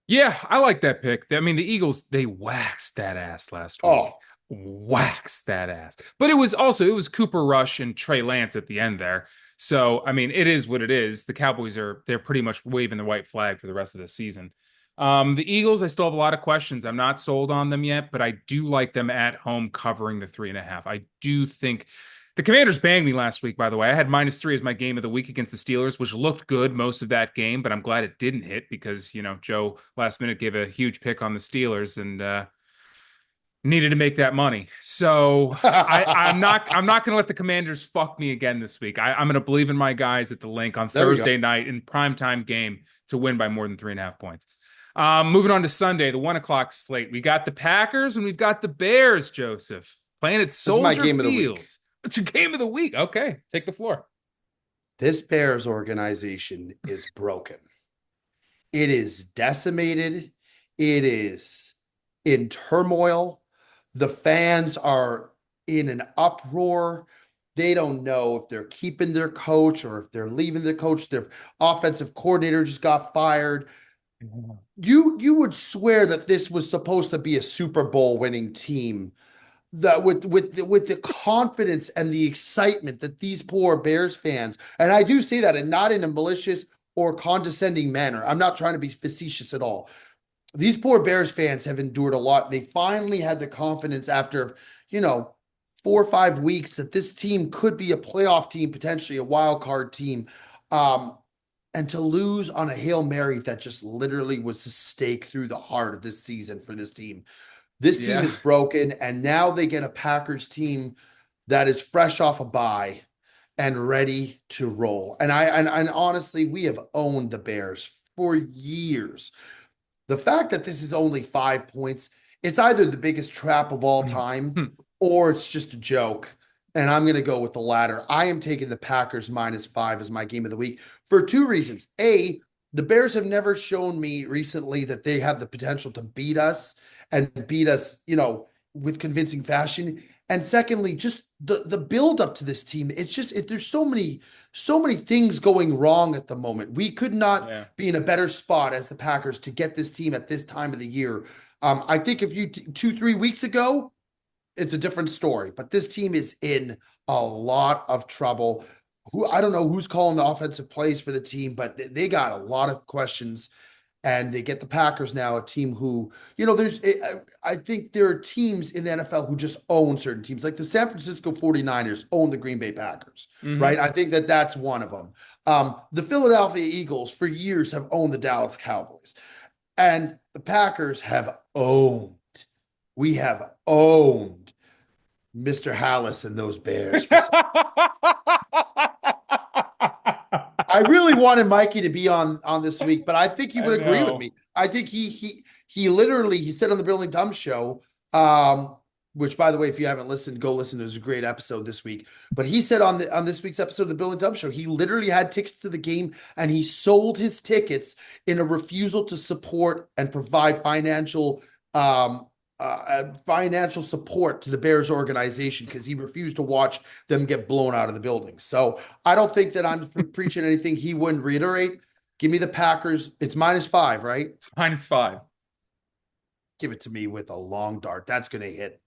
Yeah, I like that pick. I mean, the Eagles, they waxed that ass last week. Oh, Waxed that ass. But it was Cooper Rush and Trey Lance at the end there. So, I mean, it is what it is. The Cowboys they're pretty much waving the white flag for the rest of the season. The Eagles, I still have a lot of questions. I'm not sold on them yet, but I do like them at home covering the 3.5. I do think the Commanders banged me last week, by the way. I had -3 as my game of the week against the Steelers, which looked good most of that game, but I'm glad it didn't hit because, Joe last minute gave a huge pick on the Steelers and needed to make that money. So I'm not gonna let the Commanders fuck me again this week. I'm gonna believe in my guys at the link on there we go. Thursday night in primetime game to win by more than 3.5 points. Moving on to Sunday, the 1 o'clock slate. We got the Packers and we've got the Bears, Joseph, playing at This is my Soldier game of the Field. week. It's your game of the week. Okay, take the floor. This Bears organization is broken. It is decimated. It is in turmoil. The fans are in an uproar. They don't know if they're keeping their coach or if they're leaving the coach. Their offensive coordinator just got fired. You would swear that this was supposed to be a Super Bowl winning team that with the confidence and the excitement that these poor Bears fans, and I do say that and not in a malicious or condescending manner. I'm not trying to be facetious at all. These poor Bears fans have endured a lot. They finally had the confidence after, you know, 4 or 5 weeks that this team could be a playoff team, potentially a wild card team. Um, and to lose on a Hail Mary that just literally was a stake through the heart of this season for this team. This team Yeah. is broken, and now they get a Packers team that is fresh off a bye and ready to roll. And honestly, we have owned the Bears for years. The fact that this is only 5 points, it's either the biggest trap of all time or it's just a joke. And I'm going to go with the latter. I am taking the Packers -5 as my game of the week for two reasons. A, the Bears have never shown me recently that they have the potential to beat us and beat us, with convincing fashion. And secondly, just the build up to this team. It's just there's so many things going wrong at the moment. We could not Yeah. be in a better spot as the Packers to get this team at this time of the year. I think if you 2-3 weeks ago, it's a different story. But this team is in a lot of trouble. Who I don't know who's calling the offensive plays for the team, but they got a lot of questions. And they get the Packers now, a team who, I think there are teams in the NFL who just own certain teams. Like the San Francisco 49ers own the Green Bay Packers, Hmm. right? I think that that's one of them. The Philadelphia Eagles for years have owned the Dallas Cowboys. And the Packers we have owned Mr. Hallis and those Bears for some. I really wanted Mikey to be on this week, but I think he I would agree with know. me. I think he literally he said on the Billy Dumb show, which by the way, if you haven't listened, go listen. It was a great episode this week. But he said on this week's episode of the Billy Dumb show, he literally had tickets to the game and he sold his tickets in a refusal to support and provide financial support to the Bears organization because he refused to watch them get blown out of the building. So I don't think that I'm preaching anything he wouldn't reiterate. Give me the Packers. It's -5, right? It's -5. Give it to me with a long dart. That's going to hit.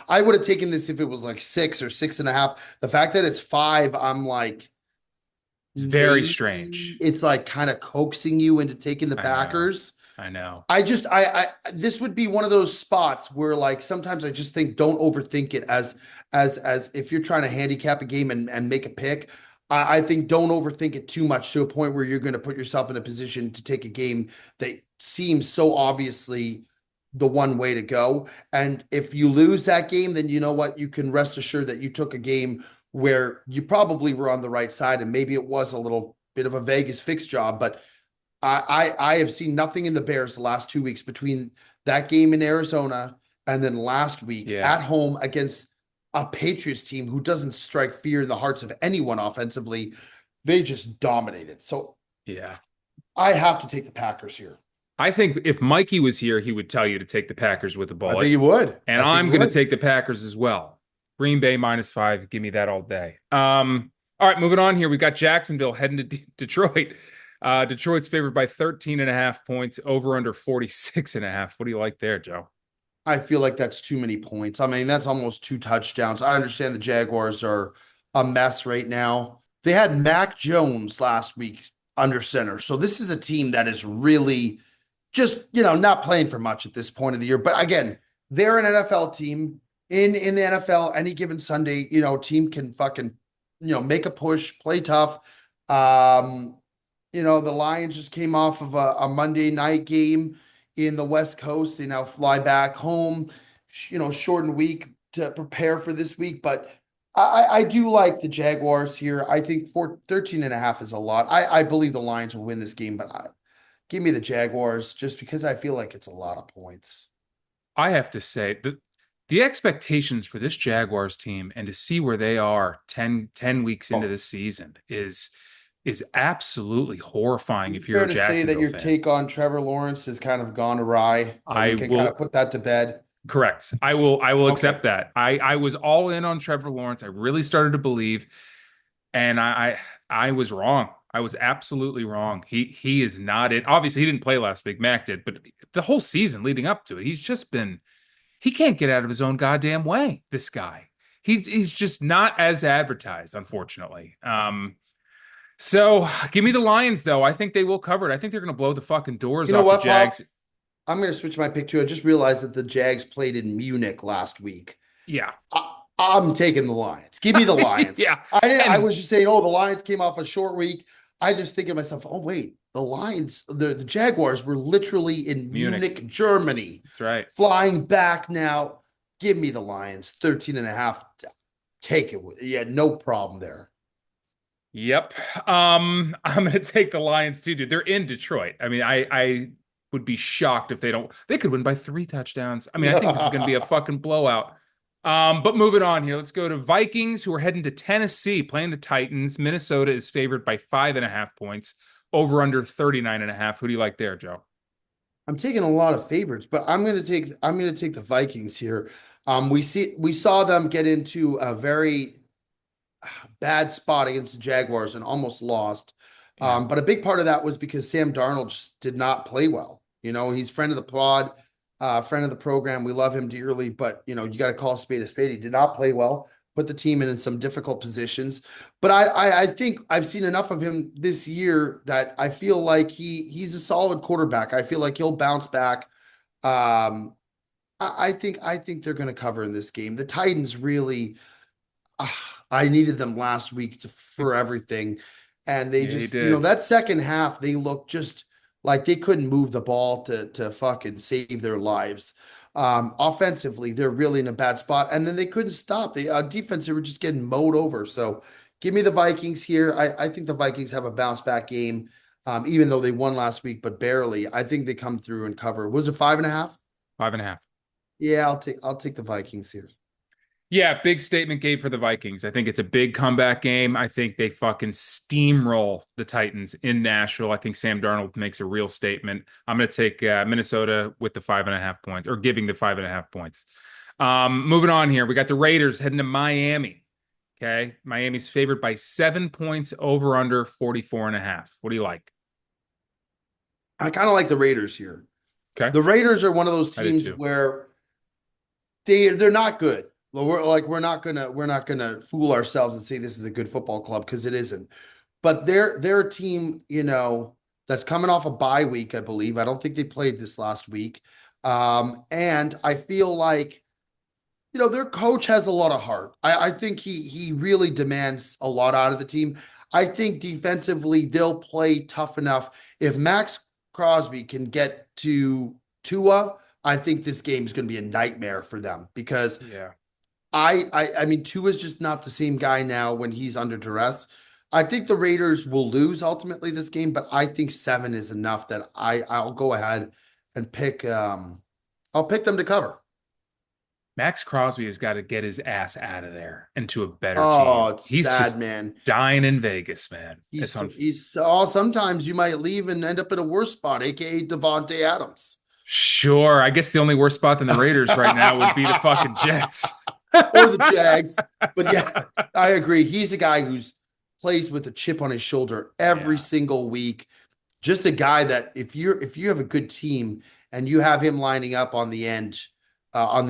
I would have taken this if it was like 6 or 6.5. The fact that it's 5, I'm like, It's very maybe strange. it's like kind of coaxing you into taking the I know. Packers. I know. I this would be one of those spots where like sometimes I just think don't overthink it as if you're trying to handicap a game and make a pick. I think don't overthink it too much to a point where you're going to put yourself in a position to take a game that seems so obviously the one way to go. And if you lose that game, then you know what? You can rest assured that you took a game where you probably were on the right side and maybe it was a little bit of a Vegas fix job, but I have seen nothing in the Bears the last 2 weeks between that game in Arizona and then last week Yeah. at home against a Patriots team who doesn't strike fear in the hearts of anyone offensively. They just dominated. So Yeah. I have to take the Packers here. I think if Mikey was here, he would tell you to take the Packers with a I think bullet. you would. And I think I'm you going to would. take the Packers as well. Green Bay -5. Give me that all day. All right, moving on here. We got Jacksonville heading to Detroit. Detroit's favored by 13.5 points, over under 46.5. What do you like there, Joe? I feel like that's too many points. I mean, that's almost 2 touchdowns. I understand the Jaguars are a mess right now. They had Mac Jones last week under center. So this is a team that is really just, not playing for much at this point of the year. But again, they're an NFL team in the NFL any given Sunday, team can fucking, make a push, play tough. Um, the Lions just came off of a Monday night game in the West Coast. They now fly back home, shortened week to prepare for this week. But I do like the Jaguars here. I think 13.5 is a lot. I believe the Lions will win this game, but give me the Jaguars just because I feel like it's a lot of points. I have to say the expectations for this Jaguars team and to see where they are 10 weeks into Oh, this season is absolutely horrifying if you're fair a to say that Jacksonville your fan. take on Trevor Lawrence has kind of gone awry, and we I can kind of will put that to bed. correct. I will accept Okay. that. I was all in on Trevor Lawrence. I really started to believe, and I was wrong. I was absolutely wrong. He is not it. Obviously, he didn't play last week. Mac did, but the whole season leading up to it, he can't get out of his own goddamn way. This guy. He's just not as advertised, unfortunately. So give me the Lions, though. I think they will cover it. I think they're going to blow the fucking doors You know off the what, Jags. Pop? I'm going to switch my pick too. I just realized that the Jags played in Munich last week. Yeah. I'm taking the Lions. Give me the Lions. Yeah. I And was just saying, oh, the Lions came off a short week. I just think to myself, oh wait, the Lions, the Jaguars were literally in Munich. Munich, Germany, That's right. flying back now. Give me the Lions, 13.5. Take it. Yeah, no problem there. Yep. I'm gonna take the Lions too, dude. They're in Detroit. I mean, I would be shocked if they don't. They could win by 3 touchdowns. I mean, I think this is going to be a fucking blowout. But moving on here, let's go to Vikings, who are heading to Tennessee, playing the Titans. Minnesota is favored by 5.5 points, over under 39.5. Who do you like there, Joe? I'm taking a lot of favorites, but I'm gonna take the Vikings here. We saw them get into a very bad spot against the Jaguars and almost lost. Yeah. But a big part of that was because Sam Darnold just did not play well. He's friend of the pod, friend of the program. We love him dearly, but you got to call a spade a spade. He did not play well, put the team in some difficult positions. But I think I've seen enough of him this year that I feel like he's a solid quarterback. I feel like he'll bounce back. I think they're going to cover in this game. The Titans really. I needed them last week for everything. And they Yeah, he just, did. that second half, they looked just like they couldn't move the ball to fucking save their lives. Offensively, they're really in a bad spot. And then they couldn't stop. The defense, they were just getting mowed over. So give me the Vikings here. I think the Vikings have a bounce back game, even though they won last week, but barely. I think they come through and cover. Was it 5.5? 5.5. Yeah, I'll take the Vikings here. Yeah, big statement game for the Vikings. I think it's a big comeback game. I think they fucking steamroll the Titans in Nashville. I think Sam Darnold makes a real statement. I'm going to take Minnesota with the 5.5 points, or giving the 5.5 points. Moving on here, we got the Raiders heading to Miami. Okay, Miami's favored by 7 points, over under 44.5. What do you like? I kind of like the Raiders here. Okay, The Raiders are one of those I did teams too. where they're not good. Well, we're not gonna fool ourselves and say this is a good football club because it isn't. But they're a team, that's coming off a bye week, I believe. I don't think they played this last week. And I feel like, their coach has a lot of heart. I think he really demands a lot out of the team. I think defensively they'll play tough enough. If Max Crosby can get to Tua, I think this game is going to be a nightmare for them because Yeah. I mean, Tua is just not the same guy now when he's under duress. I think the Raiders will lose ultimately this game, but I think 7 is enough that I'll go ahead and I'll pick them to cover. Max Crosby has got to get his ass out of there into a better Oh, team. it's He's sad, just man. dying in Vegas, man. It's on. Sometimes you might leave and end up in a worse spot, aka Devontae Adams. Sure. I guess the only worse spot than the Raiders right now would be the fucking Jets. Or the Jags. But yeah, I agree. He's a guy who's plays with a chip on his shoulder every Yeah. single week. Just a guy that if you have a good team and you have him lining up on the edge, I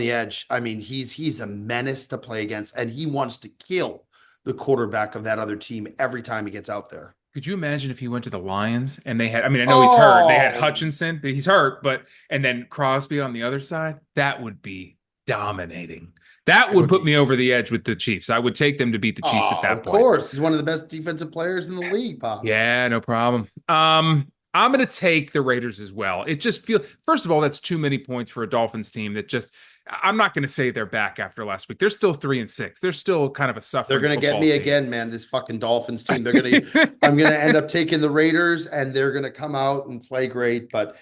mean, he's a menace to play against, and he wants to kill the quarterback of that other team every time he gets out there. Could you imagine if he went to the Lions and they had, I mean, I know he's hurt. They had Oh, Hutchinson, but he's hurt, and then Crosby on the other side? That would be dominating. That it would would put be. me over the edge with the Chiefs. I would take them to beat the Chiefs at Oh, that of point. course. He's one of the best defensive players in the league, Pop. Yeah, no problem. I'm going to take the Raiders as well. It just feels, first of all, that's too many points for a Dolphins team that just, I'm not going to say they're back after last week. They're still 3-6. They're still kind of a They're suffering gonna get football me team. again, man. This fucking Dolphins team. I'm gonna end up taking the Raiders, and they're gonna come out and play great. But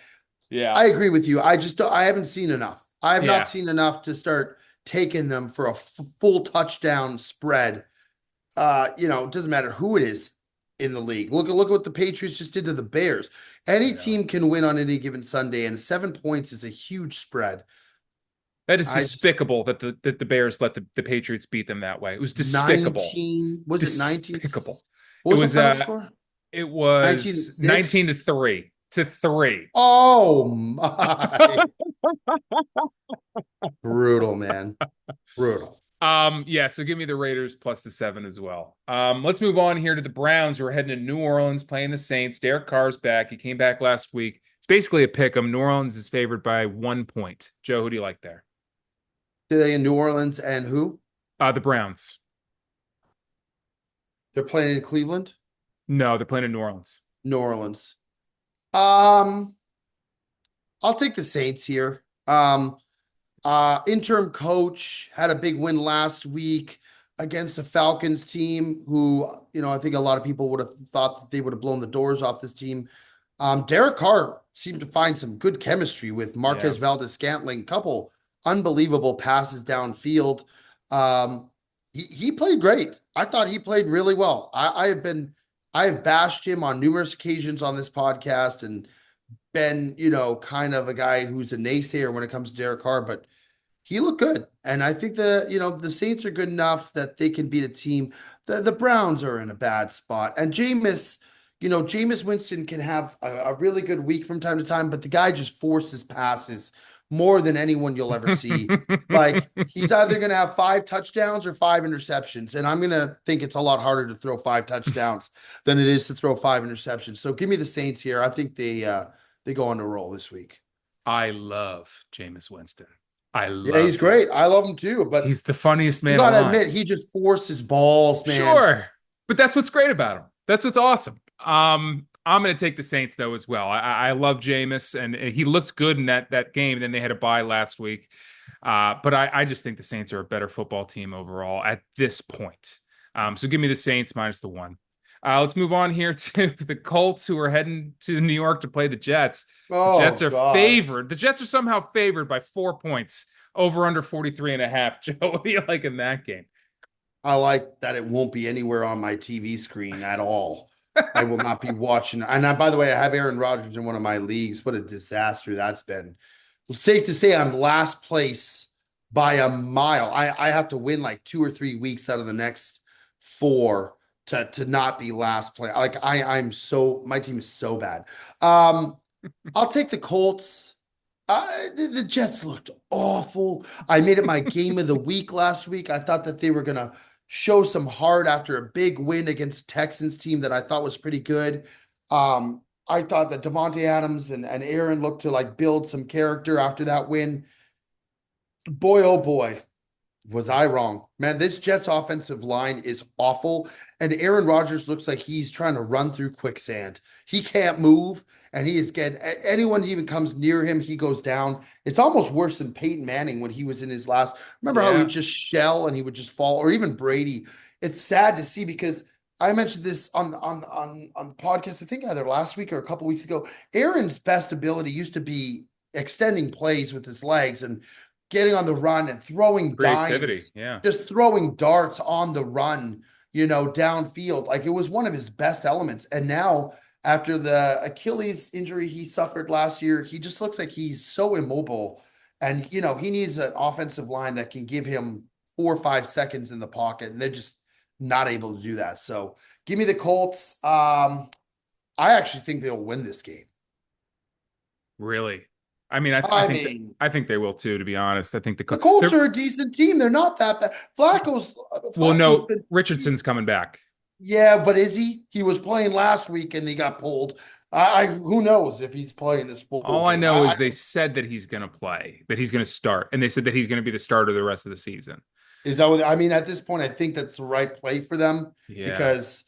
Yeah. I agree with you. I haven't seen enough. I have not Yeah. seen enough to start taking them for a full touchdown spread. It doesn't matter who it is in the league. Look at what the Patriots just did to the Bears. I Any know. team can win on any given Sunday, and 7 points is a huge spread. That is I just despicable that the Bears let the Patriots beat them that way. It was despicable. 19 was it 19? Despicable. What It was the was final score? it 19 to was 19 to 6. 3 to 3. Oh my. Brutal, man. Brutal. Yeah, so give me the Raiders plus the 7 as well. Let's move on here to the Browns, who are heading to New Orleans playing the Saints. Derek Carr's back. He came back last week. It's basically a pick 'em. New Orleans is favored by 1 point. Joe, who do you like there? They in New Orleans and who? The Browns. They're playing in Cleveland? No, they're playing in New Orleans. New Orleans. Um, I'll take the Saints here. Interim coach had a big win last week against the Falcons team, who, I think a lot of people would have thought that they would have blown the doors off this team. Derek Carr seemed to find some good chemistry with Yeah. Marquez Valdez-Scantling. Couple unbelievable passes downfield. Um, he played great. I thought he played really well. I have bashed him on numerous occasions on this podcast and been, kind of a guy who's a naysayer when it comes to Derek Carr, but he looked good. And I think the Saints are good enough that they can beat a team. The Browns are in a bad spot. And Jameis Winston can have a really good week from time to time, but the guy just forces passes more than anyone you'll ever see. Like he's either going to have 5 touchdowns or 5 interceptions. And I'm going to think it's a lot harder to throw 5 touchdowns than it is to throw 5 interceptions. So give me the Saints here. I think they go on a roll this week. I love Jameis Winston. I Yeah, he's love him. great. I love him too, but He's the funniest you man got to alive. admit, he just forces balls, man. Sure. But that's what's great about him. That's what's awesome. I'm going to take the Saints though as well. I love Jameis, and he looked good in that game. Then they had a bye last week, but I just think the Saints are a better football team overall at this point. So give me the Saints -1. Let's move on here to the Colts, who are heading to New York to play the Jets. The Jets Oh are God. favored. The Jets are somehow favored by 4 points over under 43.5. Joe, what do you like in that game? I like that it won't be anywhere on my TV screen at all. I will not be watching. And by the way, I have Aaron Rodgers in one of my leagues. What a disaster that's been. Safe to say I'm last place by a mile. I have to win like 2 or 3 weeks out of the next four to not be last place. Like my team is so bad. Um, I'll take the Colts. The Jets looked awful. I made it my game of the week last week. I thought that they were gonna show some heart after a big win against Texans team that I thought was pretty good. I thought that Devontae Adams and Aaron looked to like build some character after that win. Boy, oh boy, was I wrong? Man, this Jets offensive line is awful. And Aaron Rodgers looks like he's trying to run through quicksand. He can't move, and he is getting anyone who even comes near him, he goes down. It's almost worse than Peyton Manning when he was in his last. Remember how he would Yeah, just shell and he would just fall, or even Brady. It's sad to see because I mentioned this on the podcast, I think either last week or a couple weeks ago. Aaron's best ability used to be extending plays with his legs and getting on the run and throwing creativity. dimes, Yeah, just throwing darts on the run, downfield. Like it was one of his best elements. And now, after the Achilles injury he suffered last year, he just looks like he's so immobile. And, he needs an offensive line that can give him 4 or 5 seconds in the pocket. And they're just not able to do that. So give me the Colts. I actually think they'll win this game. really. I mean, I mean, I think they will too. To be honest, I think the Colts they're are a decent team. They're not that bad. well. Flacco's No, been, Richardson's coming back. yeah, but is he? He was playing last week and he got pulled. I who knows if he's playing this full All I game. know is they said that he's going to play, that he's going to start, and they said that he's going to be the starter the rest of the season. Is that what I mean? At this point, I think that's the right play for them Yeah. because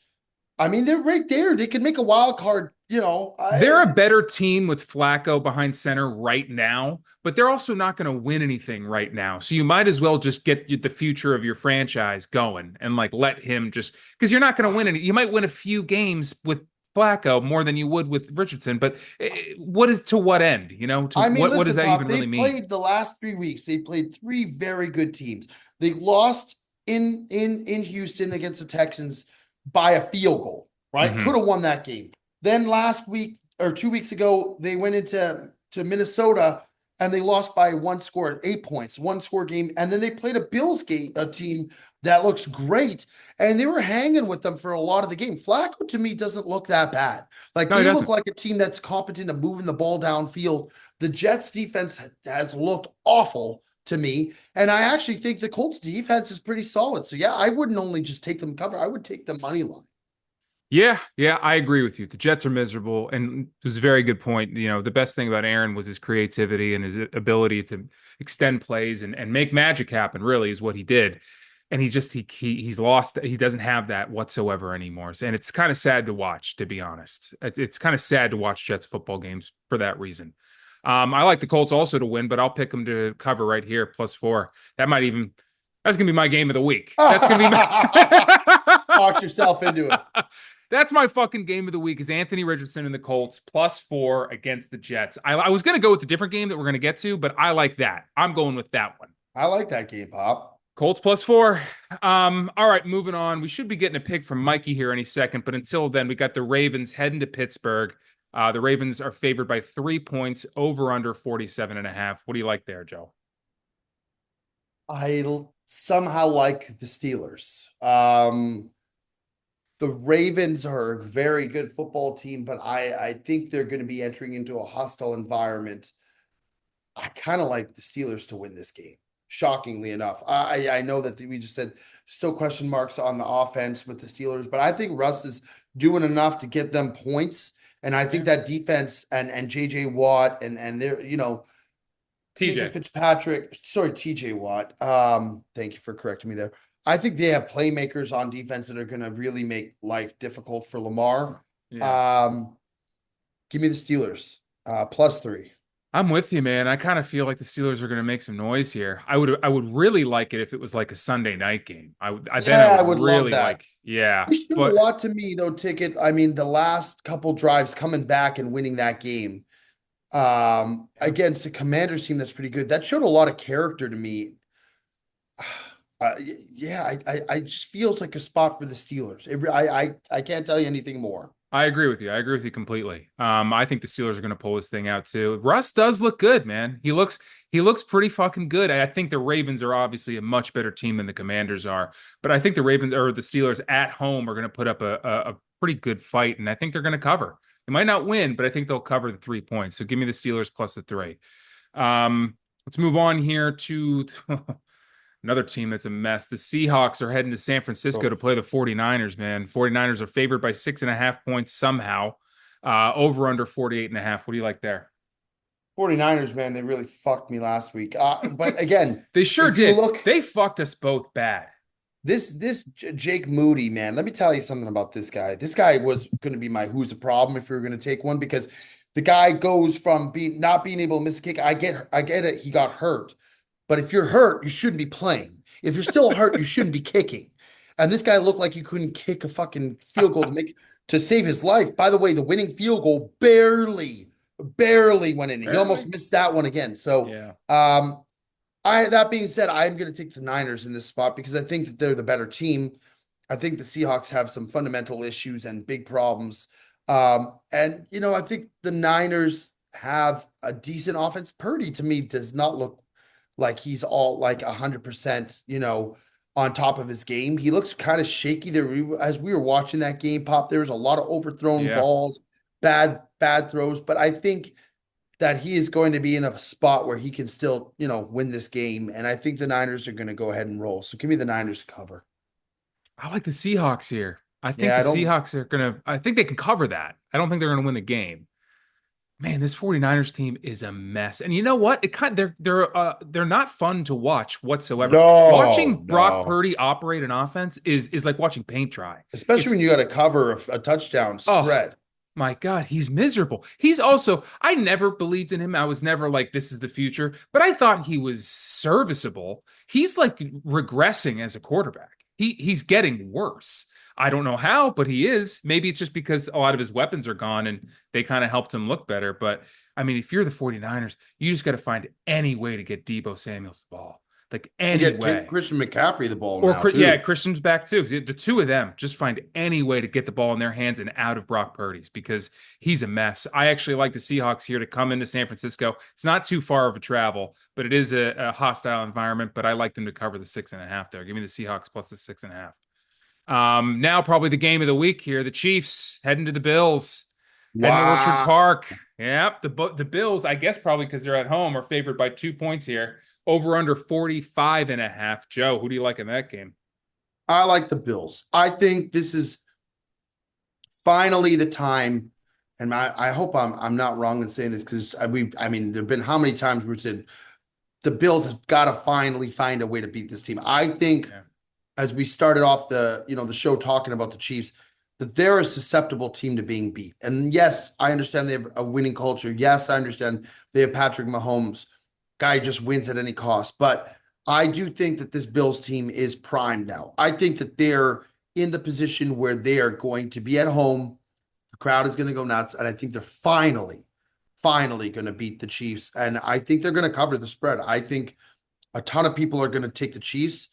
I mean they're right there. They can make a wild card. They're a better team with Flacco behind center right now, but they're also not going to win anything right now. So you might as well just get the future of your franchise going and like let him just because you're not going to win any. You might win a few games with Flacco more than you would with Richardson, but what is to what end? To I mean, what does listen, that Bob, even they really mean? played the last 3 weeks. They played three very good teams. They lost in Houston against the Texans by a field goal, right? Hmm. Could have won that game. Then last week or 2 weeks ago, they went to Minnesota and they lost by one score, 8 points, one score game. And then they played a Bills game, a team that looks great. And they were hanging with them for a lot of the game. Flacco to me doesn't look that bad. Like No, he they look doesn't. like a team that's competent at moving the ball downfield. The Jets defense has looked awful to me. And I actually think the Colts defense is pretty solid. So yeah, I wouldn't only just take them cover, I would take the money line. Yeah, I agree with you. The Jets are miserable, and it was a very good point. The best thing about Aaron was his creativity and his ability to extend plays and make magic happen. Really, is what he did, and he's lost. He doesn't have that whatsoever anymore. And it's kind of sad to watch, to be honest. It's kind of sad to watch Jets football games for that reason. I like the Colts also to win, but I'll pick them to cover right here +4. That's gonna be my game of the week. That's gonna be my Talked yourself into it. That's my fucking game of the week is Anthony Richardson and the Colts +4 against the Jets. I was going to go with a different game that we're going to get to, but I like that. I'm going with that one. I like that game, Pop. Colts +4. All right, moving on. We should be getting a pick from Mikey here any second, but until then, we got the Ravens heading to Pittsburgh. The Ravens are favored by 3 points, over under 47.5. What do you like there, Joe? Somehow like the Steelers. The Ravens are a very good football team, but I think they're going to be entering into a hostile environment. I kind of like the Steelers to win this game. Shockingly enough, I know that we just said still question marks on the offense with the Steelers, but I think Russ is doing enough to get them points, and I think Yeah. that defense and JJ Watt and they're Minka TJ. Fitzpatrick, sorry, TJ Watt. Thank you for correcting me there. I think they have playmakers on defense that are going to really make life difficult for Lamar. Yeah. Um, Give me the Steelers, +3. I'm with you, man. I kind of feel like the Steelers are going to make some noise here. I would really like it if it was like a Sunday night game. I Yeah, I would would love really that. like, yeah. They showed a But lot to me though, Ticket. I mean, the last couple drives coming back and winning that game yeah, against the Commanders team that's pretty good. That showed a lot of character to me. Yeah, I just feels like a spot for the Steelers. I can't tell you anything more. I agree with you. I agree with you completely. I think the Steelers are going to pull this thing out too. Russ does look good, man. He looks pretty fucking good. I think the Ravens are obviously a much better team than the Commanders are, but I think the Ravens or the Steelers at home are going to put up a pretty good fight, and I think they're going to cover. They might not win, but I think they'll cover the 3 points. So give me the Steelers +3. Let's move on here to another team that's a mess. The Seahawks are heading to San Francisco Oh, to play the 49ers, man. 49ers are favored by 6.5 points somehow. Over under 48.5. What do you like there? 49ers, man, they really fucked me last week. But again, They sure if you did. look, They fucked us both bad. Jake Moody, man, let me tell you something about this guy. This guy was going to be my who's the problem if we were going to take one because the guy goes from being not being able to miss a kick. I get it. He got hurt, but if you're hurt, you shouldn't be playing. If you're still hurt, you shouldn't be kicking. And this guy looked like he couldn't kick a fucking field goal to save his life. By the way, the winning field goal barely went in. He almost Barely. missed that one again. So, Yeah. I that being said, I'm going to take the Niners in this spot because I think that they're the better team. I think the Seahawks have some fundamental issues and big problems. And I think the Niners have a decent offense. Purdy to me does not look like he's all like 100%, on top of his game. He looks kind of shaky there. As we were watching that game pop, there was a lot of overthrown Yeah. balls, bad throws, but I think that he is going to be in a spot where he can still, win this game. And I think the Niners are going to go ahead and roll. So give me the Niners cover. I like the Seahawks here. I think Yeah, the I don't. Seahawks are going to, I think they can cover that. I don't think they're going to win the game. Man, this 49ers team is a mess. And you know what? They're not fun to watch whatsoever. Watching No, Brock no. Purdy operate an offense is like watching paint dry. Especially It's when you got to cover a touchdown oh spread. my God, he's miserable. He's also, I never believed in him. I was never like, this is the future, but I thought he was serviceable. He's like regressing as a quarterback. He's getting worse. I don't know how, but he is. Maybe it's just because a lot of his weapons are gone and they kind of helped him look better. But I mean, if you're the 49ers, you just got to find any way to get Debo Samuels the ball. Like And any get way. Christian McCaffrey the ball Or now, yeah, too. Christian's back too. The two of them just find any way to get the ball in their hands and out of Brock Purdy's because he's a mess. I actually like the Seahawks here to come into San Francisco. It's not too far of a travel, but it is a hostile environment. But I like them to cover the 6.5 there. Give me the Seahawks plus the 6.5. Now probably the game of the week here. The Chiefs heading to the Bills, heading to Orchard Wow. Park. Yep, the Bills, I guess probably because they're at home, are favored by 2 points here. Over under 45.5. Joe, who do you like in that game? I like the Bills. I think this is finally the time, and I hope I'm not wrong in saying this because I mean there've been how many times we said the Bills have got to finally find a way to beat this team. I think Yeah. as we started off the show talking about the Chiefs, that they're a susceptible team to being beat. And yes, I understand they have a winning culture. Yes, I understand they have Patrick Mahomes, guy just wins at any cost. But I do think that this Bills team is primed now. I think that they're in the position where they are going to be at home. The crowd is going to go nuts, and I think they're finally going to beat the Chiefs, and I think they're going to cover the spread. I think a ton of people are going to take the Chiefs.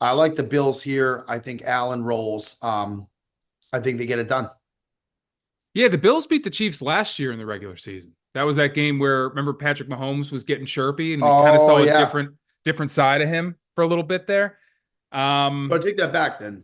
I like the Bills here. I think Allen rolls. I think they get it done. Yeah, the Bills beat the Chiefs last year in the regular season. That was that game where remember Patrick Mahomes was getting chirpy, and we kind of Oh saw a yeah, different side of him for a little bit there. but Um, take that back then.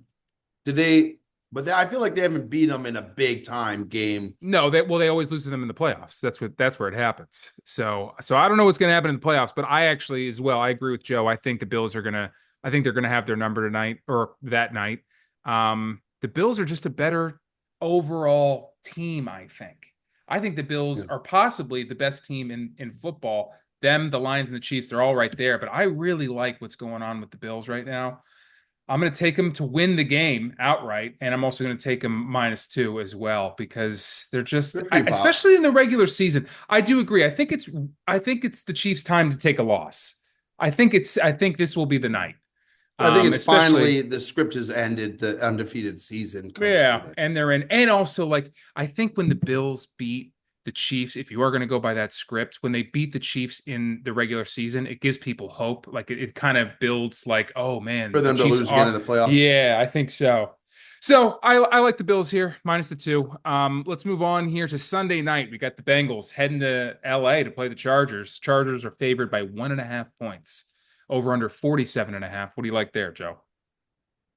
Did they? But I feel like they haven't beat them in a big time game. no, they always lose to them in the playoffs. That's where it happens. So I don't know what's going to happen in the playoffs, but I actually as well I agree with Joe. I think they're gonna have their number tonight or that night. The Bills are just a better overall team. I think the Bills Yeah. are possibly the best team in football. Them, the Lions, and the Chiefs, they're all right there. But I really like what's going on with the Bills right now. I'm going to take them to win the game outright, and I'm also going to take them -2 as well because they're just, Good for you, Pop. especially in the regular season. I do agree. I think it's the Chiefs' time to take a loss. I think this will be the night. I think it's Especially finally the script has ended. The undefeated season comes to yeah, an end. and they're in, and also like I think when the Bills beat the Chiefs, if you are going to go by that script, when they beat the Chiefs in the regular season, it gives people hope. Like it kind of builds like, oh For man, the them to Chiefs lose again are. in the playoffs. Yeah, I think so. So I like the Bills here, -2. Let's move on here to Sunday night. We got the Bengals heading to LA to play the Chargers. Chargers are favored by 1.5 points, over under 47.5. What do you like there, Joe?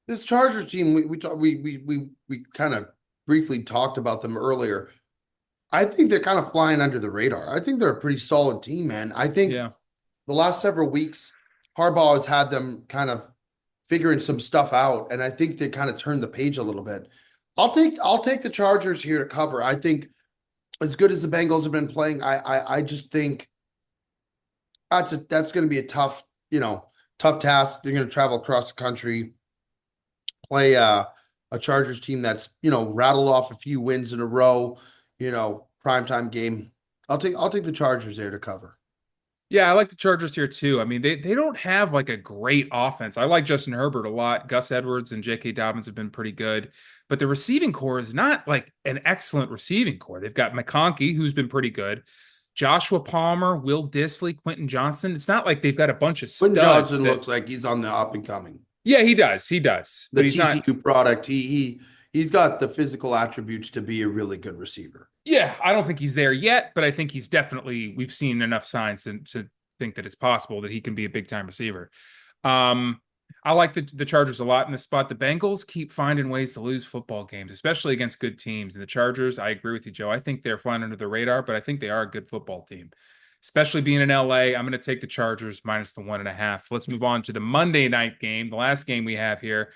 This Chargers team, we kind of briefly talked about them earlier. I think they're kind of flying under the radar. I think they're a pretty solid team, man. I think Yeah. the last several weeks, Harbaugh has had them kind of figuring some stuff out, and I think they kind of turned the page a little bit. I'll take the Chargers here to cover. I think as good as the Bengals have been playing, I just think that's going to be a tough task. They're going to travel across the country, play a Chargers team that's rattled off a few wins in a row. Primetime game. I'll take the Chargers there to cover. Yeah, I like the Chargers here too. I mean, they don't have like a great offense. I like Justin Herbert a lot. Gus Edwards and J.K. Dobbins have been pretty good, but the receiving core is not like an excellent receiving core. They've got McConkey, who's been pretty good, Joshua Palmer, Will Disley, Quentin Johnson. It's not like they've got a bunch of Quentin studs Johnson that. looks like he's on the up and coming. Yeah, he does, The but he's not. TCU product. He's got the physical attributes to be a really good receiver. Yeah, I don't think he's there yet, but I think he's definitely. We've seen enough signs to think that it's possible that he can be a big time receiver. Um, I like the Chargers a lot in this spot. The Bengals keep finding ways to lose football games, especially against good teams. And the Chargers, I agree with you, Joe. I think they're flying under the radar, but I think they are a good football team. Especially being in LA, I'm going to take the Chargers -1.5. Let's move on to the Monday night game, the last game we have here.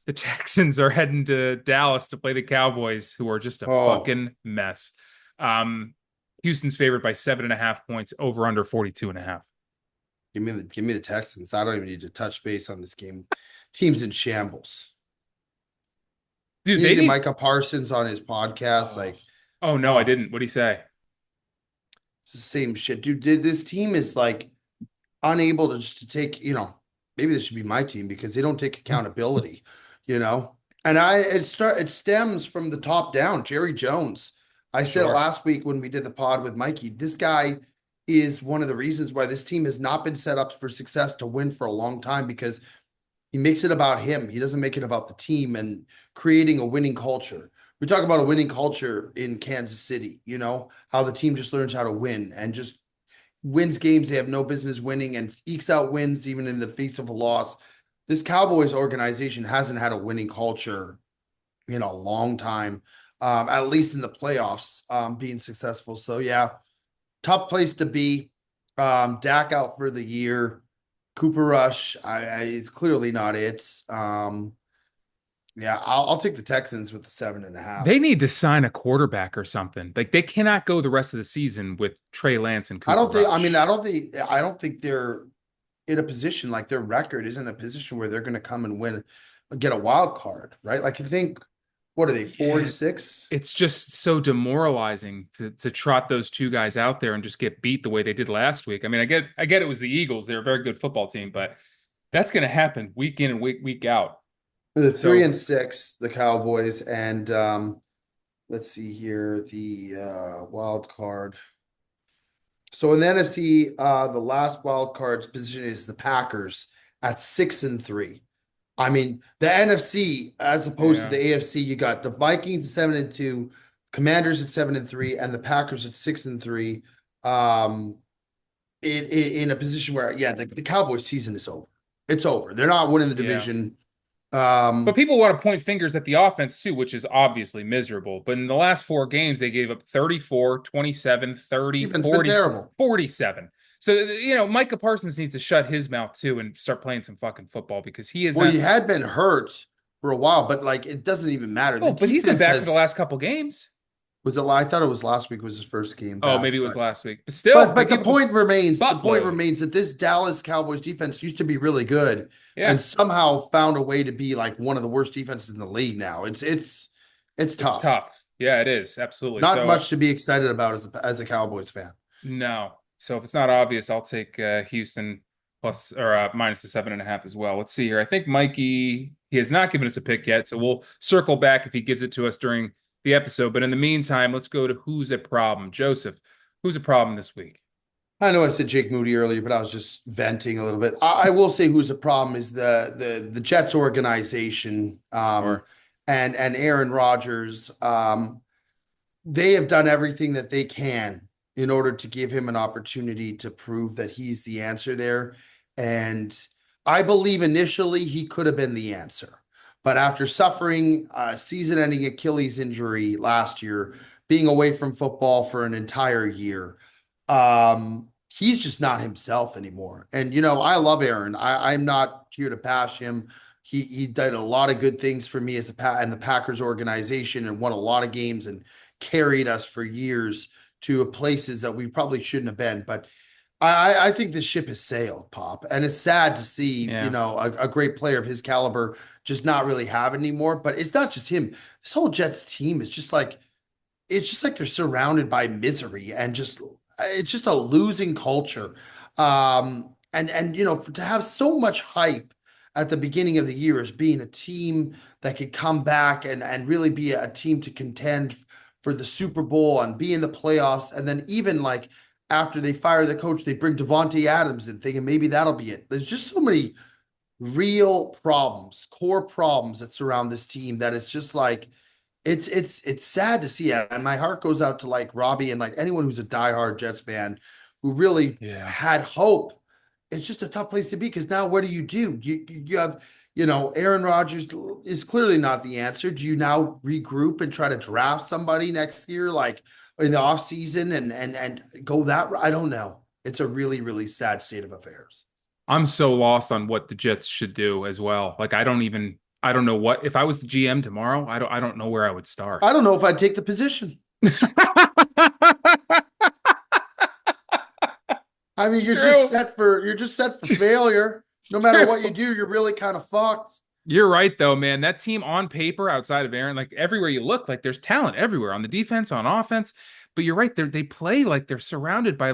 The Texans are heading to Dallas to play the Cowboys, who are just a Oh, fucking mess. Um, Houston's favored by 7.5 points, over under 42.5. give me the Texans. I don't even need to touch base on this game. Team's in shambles. Dude, You they need need. Micah Parsons on his podcast. Oh, Like, oh no, I oh, didn't. What'd he say? it's the same shit, dude. This team is like unable to just to take. Maybe this should be my team because they don't take accountability. You know, and it stems from the top down. Jerry Jones. I said it Sure. last week when we did the pod with Mikey. This guy is one of the reasons why this team has not been set up for success to win for a long time because he makes it about him. He doesn't make it about the team and creating a winning culture. We talk about a winning culture in Kansas City, how the team just learns how to win and just wins games they have no business winning and ekes out wins even in the face of a loss. This Cowboys organization hasn't had a winning culture in a long time, at least in the playoffs, being successful. So, yeah, tough place to be. Dak out for the year. Cooper Rush, it's clearly not it. Yeah, I'll take the Texans with the seven and a They half. need to sign a quarterback or something. Like they cannot go the rest of the season with Trey Lance and I Cooper don't think. I mean, Rush. I don't think they're in a position like their record isn't a position where they're going to come and win, get a wild card, right? Like I think, what are they, four and Yeah, six? it's just so demoralizing to trot those two guys out there and just get beat the way they did last week. I mean, I get it was the Eagles. They're a very good football team, but that's going to happen week in and week out. The three So and six, the Cowboys, and let's see here, the wild card. So in the NFC, the last wild card's position is the Packers at 6-3. I mean, the NFC, as opposed to yeah. the AFC, you got the Vikings at 7-2, Commanders at 7-3, and the Packers at 6-3. Um, in a position where, yeah, the Cowboys season is over. It's over. They're not winning the Yeah. division. But Um, people want to point fingers at the offense too, which is obviously miserable. But in the last four games, they gave up 34, 27, 30, Defense been 40, terrible. 47. So, Micah Parsons needs to shut his mouth too and start playing some fucking football because he is Well, not. he had been hurt for a while, but like it doesn't even matter. The Oh, but he's been defense back for the has last couple games. was it. I thought it was last week was his first game Oh, back, maybe it was but last week. But still, but they but the gave up a point remains. The point buttload. remains that this Dallas Cowboys defense used to be really good, and Yeah, somehow found a way to be like one of the worst defenses in the league now. It's it's tough. tough. Yeah, it is. Absolutely. Not So, much to be excited about as a Cowboys fan. no. So if it's not obvious, I'll take Houston plus or minus the 7.5 as well. Let's see here. I think Mikey, he has not given us a pick yet, so we'll circle back if he gives it to us during the episode. But in the meantime, let's go to who's a problem. Joseph, who's a problem this week? I know I said Jake Moody earlier, but I was just venting a little bit. I will say who's a problem is the Jets organization, Or and Aaron Rodgers. They have done everything that they can in order to give him an opportunity to prove that he's the answer there. And I believe initially he could have been the answer. But after suffering a season ending Achilles injury last year, being away from football for an entire year, he's just not himself anymore. And, I love Aaron. I'm not here to bash him. He did a lot of good things for me as and the Packers organization and won a lot of games and carried us for years to places that we probably shouldn't have been. But I think the ship has sailed, Pop, and it's sad to see yeah, a great player of his caliber just not really have it anymore. But it's not just him. This whole Jets team is just like it's just like they're surrounded by misery and just it's just a losing culture. And to have so much hype at the beginning of the year as being a team that could come back and really be a team to contend for the Super Bowl and be in the playoffs, and then even like after they fire the coach, they bring Devontae Adams in, thinking maybe that'll be it. There's just so many real problems, core problems that surround this team that it's just like it's sad to see it. And my heart goes out to like Robbie and like anyone who's a diehard Jets fan who really yeah. had hope. It's just a tough place to be because now what do? You have, Aaron Rodgers is clearly not the answer. Do you now regroup and try to draft somebody next year, like in the off season and go that? I don't know. It's a really, really sad state of affairs. I'm so lost on what the Jets should do as well. Like I don't know what if I was the GM tomorrow, I don't know where I would start. I don't know if I'd take the position. I mean, True. you're just set for failure. No matter what you True. do, you're really kind of fucked. You're right though, man. That team on paper, outside of Aaron, like everywhere you look, like there's talent everywhere on the defense, on offense. But you're right, they play like they're surrounded by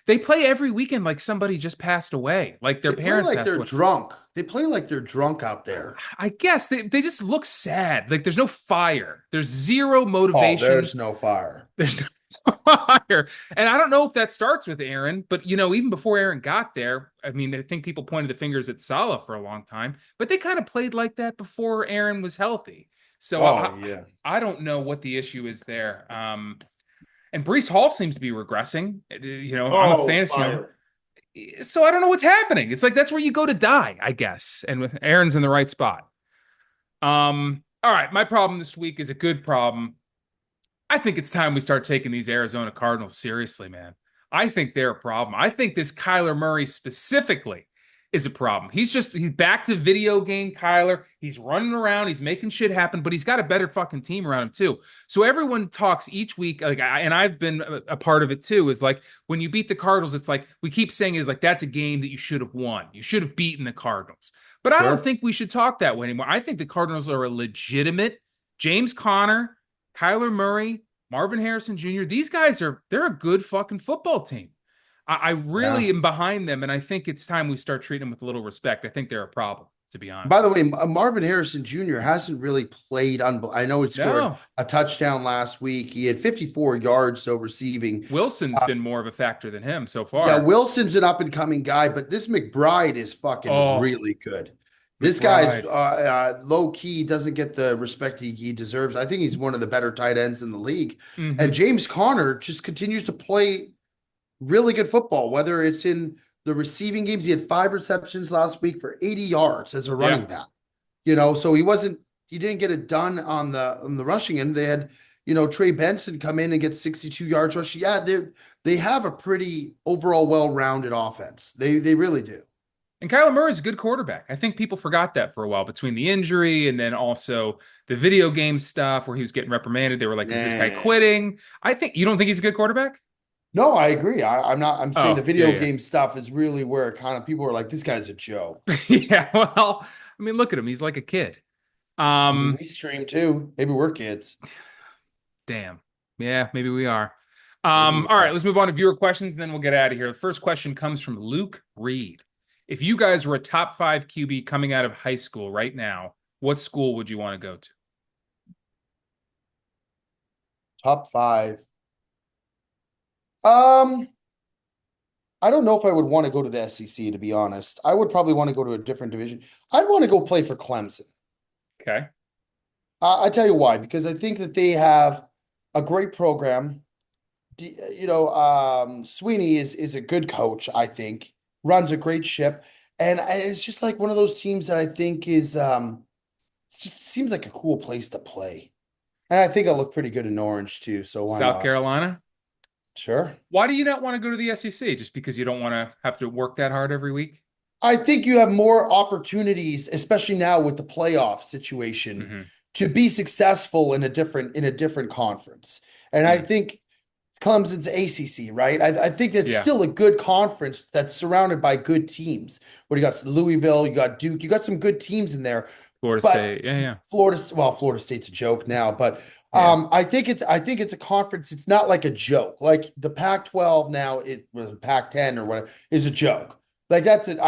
they play every weekend like somebody just passed away, like their They play parents like passed they're away. drunk. They play like they're drunk out there. I guess they just look sad. Like there's no fire. There's zero Oh, motivation. there's no fire. There's no fire. And I don't know if that starts with Aaron, but even before Aaron got there, I mean, I think people pointed the fingers at Salah for a long time, but they kind of played like that before Aaron was healthy. So Oh yeah. I don't know what the issue is there. And Brees Hall seems to be regressing. I'm a Oh, fantasy owner. fire. So I don't know what's happening. It's like that's where you go to die, I guess. And with Aaron's in the right spot. All right, my problem this week is a good problem. I think it's time we start taking these Arizona Cardinals seriously, man. I think they're a problem. I think this Kyler Murray specifically is a problem. He's back to video game Kyler. He's running around, he's making shit happen, but he's got a better fucking team around him too. So everyone talks each week, like, and I've been a part of it too, is like when you beat the Cardinals, it's like we keep saying is like that's a game that you should have won. You should have beaten the Cardinals. But I don't Sure. think we should talk that way anymore. I think the Cardinals are a legitimate James Conner, Kyler Murray, Marvin Harrison Jr. These guys they're a good fucking football team. I really Yeah. am behind them, and I think it's time we start treating them with a little respect. I think they're a problem. to be By honest the with way, Marvin Harrison Jr. hasn't really played. I know he you. scored No, a touchdown last week. He had 54 yards so receiving. Wilson's been more of a factor than him so Yeah, far. Wilson's an up and coming guy, but this McBride is fucking Oh, really good. This guy's McBride. low key, doesn't get the respect he deserves. I think he's one of the better tight ends in the league. And Hmm. James Conner just continues to play really good football, whether it's in the receiving games. He had 5 receptions last week for 80 yards as a Yeah. running back. So he didn't get it done on the rushing end. They had, Trey Benson come in and get 62 yards rushing. Yeah, they have a pretty overall well-rounded offense. They really do. And Kyler Murray's a good quarterback. I think people forgot that for a while between the injury and then also the video game stuff where he was getting reprimanded. They were like, is this guy Nah. quitting? I think you don't think he's a good quarterback? No, I agree. I'm saying the Oh, yeah, video yeah. game stuff is really where kind of people are like, this guy's a joke. Yeah, well, I mean, look at him. He's like a kid. I mean, Um, we stream too. Maybe we're kids. damn. Yeah, maybe we are. Maybe we All right, are. let's move on to viewer questions and then we'll get out of here. The first question comes from Luke Reed. If you guys were a top five QB coming out of high school right now, what school would you want to go to? Top five. Um, I don't know if I would want to go to the SEC, to be honest. I would probably want to go to a different division. I'd want to go play for Clemson. Okay. I tell you why, because I think that they have a great program. Sweeney is a good coach, I think, runs a great ship. And it's just like one of those teams that I think it just seems like a cool place to play. And I think I'll look pretty good in orange too. So why South not? Carolina? Sure. Why do you not want to go to the SEC? Just because you don't want to have to work that hard every week? I think you have more opportunities, especially now with the playoff situation, Hmm. to be successful in a different conference. And I Mm. think Clemson's ACC, right? I think that's Yeah. still a good conference that's surrounded by good teams. What you got? Louisville, you got Duke, you got some good teams in there. Florida But State. Yeah, yeah. Florida State's a joke now, but Yeah. I think it's a conference. It's not like a joke. Like the Pac-12 now, it was Pac-10 or whatever is a joke. Like that's it.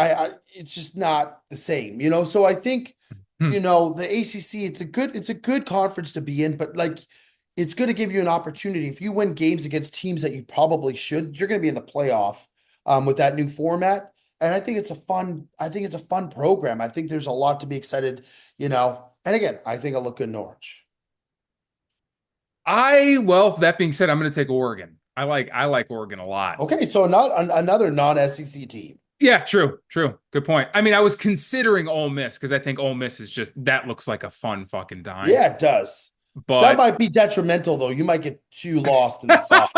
It's just not the same. So I think Hmm. the ACC. It's a good conference to be in, but like it's going to give you an opportunity if you win games against teams that you probably should. You're going to be in the playoff with that new format. And I think it's a fun program. I think there's a lot to be excited. And again, I think I'll look good in orange. Well, that being said, I'm going to take Oregon. I like Oregon a lot. Okay, so not another non-SEC team. Yeah, true, true. Good point. I mean, I was considering Ole Miss because I think Ole Miss is just that looks like a fun fucking dime. Yeah, it does. That But might be detrimental though. You might get too lost in the sauce.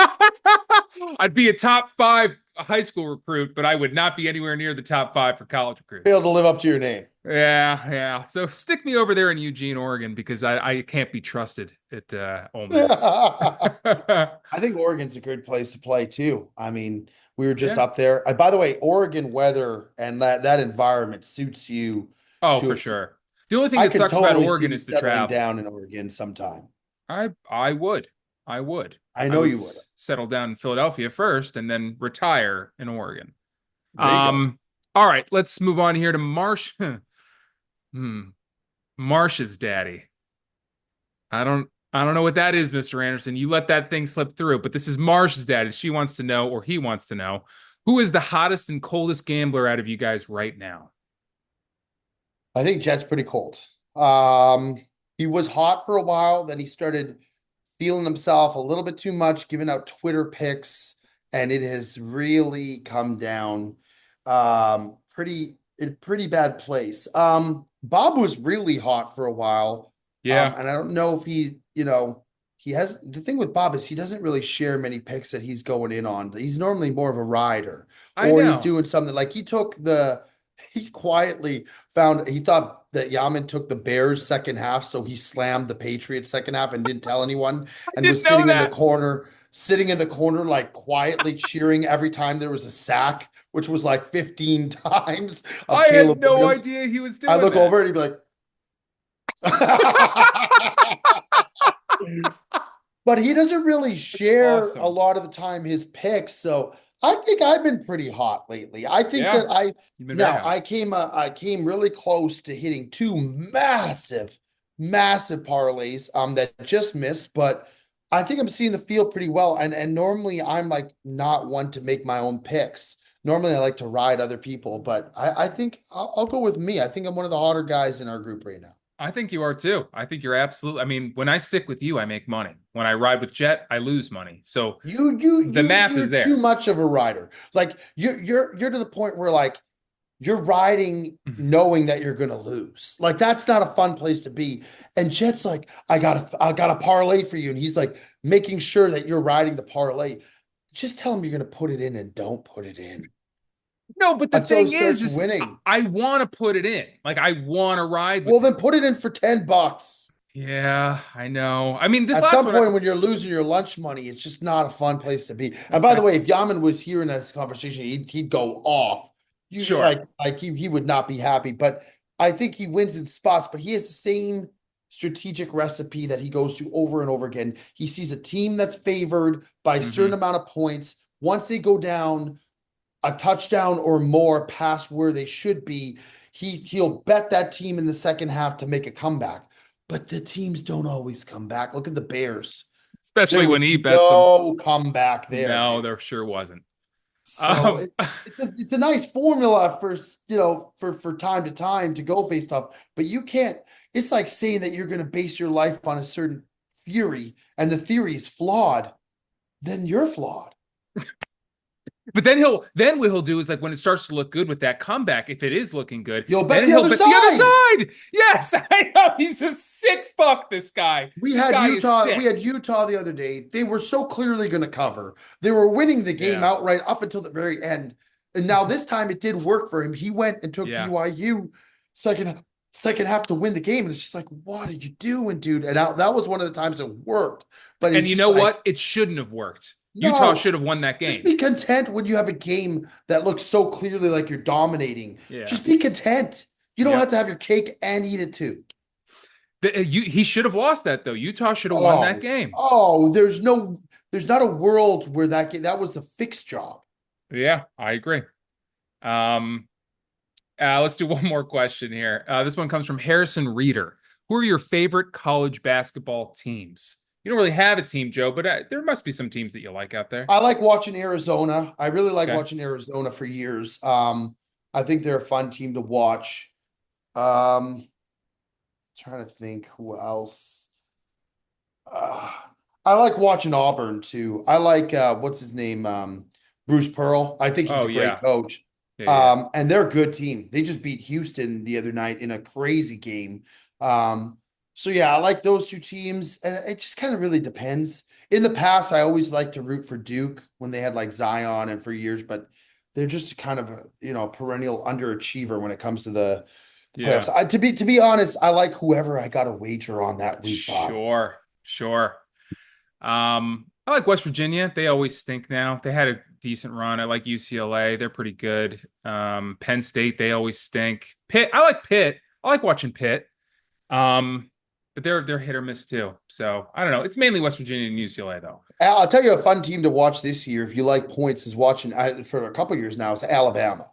I'd be a top five high school recruit, but I would not be anywhere near the top five for college recruits. Fail to live up to your name. Yeah, yeah. So stick me over there in Eugene, Oregon, because I can't be trusted at Ole Miss. I think Oregon's a good place to play too. I mean, we were just Yeah. up there. By the way, Oregon weather and that environment suits you Oh, to for a T. sure. The only thing I that could sucks about totally see Oregon you is the settling travel. down in Oregon sometime. I would. I would. I I know would you would. settle down in Philadelphia first and then retire in Oregon. There you go. Um, all right, let's move on here to Marsh. Hmm. Marsh's daddy. I don't know what that is, Mr. Anderson. You let that thing slip through, but this is Marsh's daddy. She wants to know, or he wants to know, who is the hottest and coldest gambler out of you guys right now? I think Jet's pretty cold. He was hot for a while, then he started feeling himself a little bit too much, giving out Twitter pics, and it has really come down pretty in a pretty bad place. Bob was really hot for a while. Yeah, And I don't know if he has the thing with Bob is he doesn't really share many picks that he's going in on. He's normally more of a rider, I or he's know. doing something like he quietly he thought that Yaman took the Bears second half, so he slammed the Patriots second half and didn't tell anyone I and didn't was know that. sitting in the corner, like quietly cheering every time there was a sack, which was like 15 times of I had Caleb no Williams. idea he was I doing look that. over and he'd be like, but he doesn't really That's share a awesome. lot of the time his picks. So I think I've been pretty hot lately. I think Yeah, that I you've been very now hot. I came really close to hitting two massive parlays that just missed, but I think I'm seeing the field pretty well. And normally I'm like not one to make my own picks. Normally I like to ride other people, but I think I'll go with me. I think I'm one of the hotter guys in our group right now. I think you are too. I think you're absolutely. I mean, when I stick with you, I make money. When I ride with Jet, I lose money. So the math is You're too there. much of a rider. Like you're to the point where like you're riding knowing that you're gonna lose. Like that's not a fun place to be. And Chet's like, I got a parlay for you. And he's like making sure that you're riding the parlay. Just tell him you're gonna put it in and don't put it in No, but the until it thing starts is winning. I want to put it in. Like I want to ride with Well, him. then put it in for $10. Yeah, I know. I mean, this At last some one, point, when you're losing your lunch money, it's just not a fun place to be. And by the okay, way, if Yaman was here in this conversation, he'd go off. You sure. like he would not be happy. But I think he wins in spots, but he has the same strategic recipe that he goes to over and over again. He sees a team that's favored by a certain Hmm. amount of points. Once they go down a touchdown or more past where they should be, he'll bet that team in the second half to make a comeback. But the teams don't always come back. Look at the Bears. There Especially when was he bets them. no comeback there, No, dude. there sure wasn't. So Um, it's a nice formula for for time to time to go based off, but you can't. It's like saying that you're going to base your life on a certain theory, and the theory is flawed. Then you're flawed. but then what he'll do is like when it starts to look good with that comeback, if it is looking good, You'll bet then the he'll other bet the other side. side. Yes, I know. He's a sick fuck, this guy. This guy is We sick. had Utah the other day. They were so clearly going to cover. They were winning the game Yeah. outright up until the very end. And now this time it did work for him. He went and took Yeah. BYU second half to win the game. And it's just like, what are you doing, dude? And that was one of the times it worked. But And it's you just know like, what? It shouldn't have worked. Utah no, should have won that just game. be content when you have a game that looks so clearly like you're dominating. Yeah. Just be content. You don't have Yep. to have your cake and eat it too. He should have lost that though. Utah should have won that Oh, game. there's not a world where that was a fixed job. Yeah, I agree. Um, let's do one more question here. This one comes from Harrison Reeder. Who are your favorite college basketball teams? You don't really have a team, Joe, but there must be some teams that you like out there. I like watching Arizona. I really like Okay. watching Arizona for years. I think they're a fun team to watch. Um, Trying to think who else. Uh, I like watching Auburn too. I like what's his name? Bruce Pearl. I think he's Oh a great yeah. coach. Yeah, yeah. And they're a good team. They just beat Houston the other night in a crazy game. So yeah, I like those two teams, and it just kind of really depends. In the past, I always liked to root for Duke when they had like Zion and for years, but they're just kind of a perennial underachiever when it comes to the Yeah. playoffs. To be honest, I like whoever I got a wager on that week, Bob. Sure. Sure. I like West Virginia. They always stink now. They had a decent run. I like UCLA. They're pretty good. Penn State, they always stink. Pitt, I like Pitt. I like watching Pitt. Um, but they're hit or miss too. So I don't know. It's mainly West Virginia and UCLA though. I'll tell you a fun team to watch this year if you like points is watching for a couple years now is Alabama.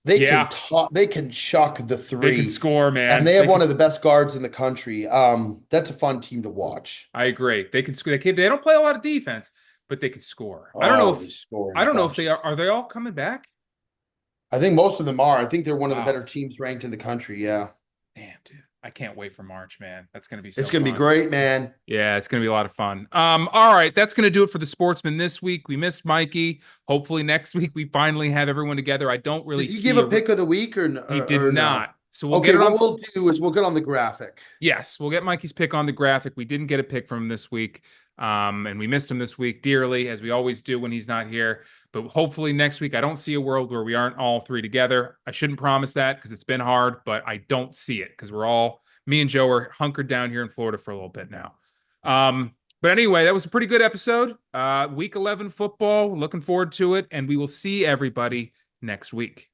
Yeah, They can chuck the they can three, score, and man. they have They one can. of the best guards in the country. That's a fun team to watch. I agree. They can score. They don't play a lot of defense, but they can score. I don't know Oh, they if score I in don't know if they bunches. are they all coming back? I think most of them are. I think they're one of the Wow. better teams ranked in the country. Yeah. Damn, dude. I can't wait for March, man. That's gonna be It's so gonna be fun. great, man. Yeah, it's going to be a lot of fun. All right, that's going to do it for the Sportsman this week. We missed Mikey. Hopefully next week we finally have everyone together. I don't Did really he give see a a pick of the week he did or no? not. So we'll get Okay, it what on. we'll do is we'll get on the graphic. Yes, we'll get Mikey's pick on the graphic. We didn't get a pick from him this week. And we missed him this week dearly, as we always do when he's not here. But hopefully next week, I don't see a world where we aren't all three together. I shouldn't promise that because it's been hard, but I don't see it because me and Joe are hunkered down here in Florida for a little bit now. But anyway, that was a pretty good episode. Week 11 football. Looking forward to it. And we will see everybody next week.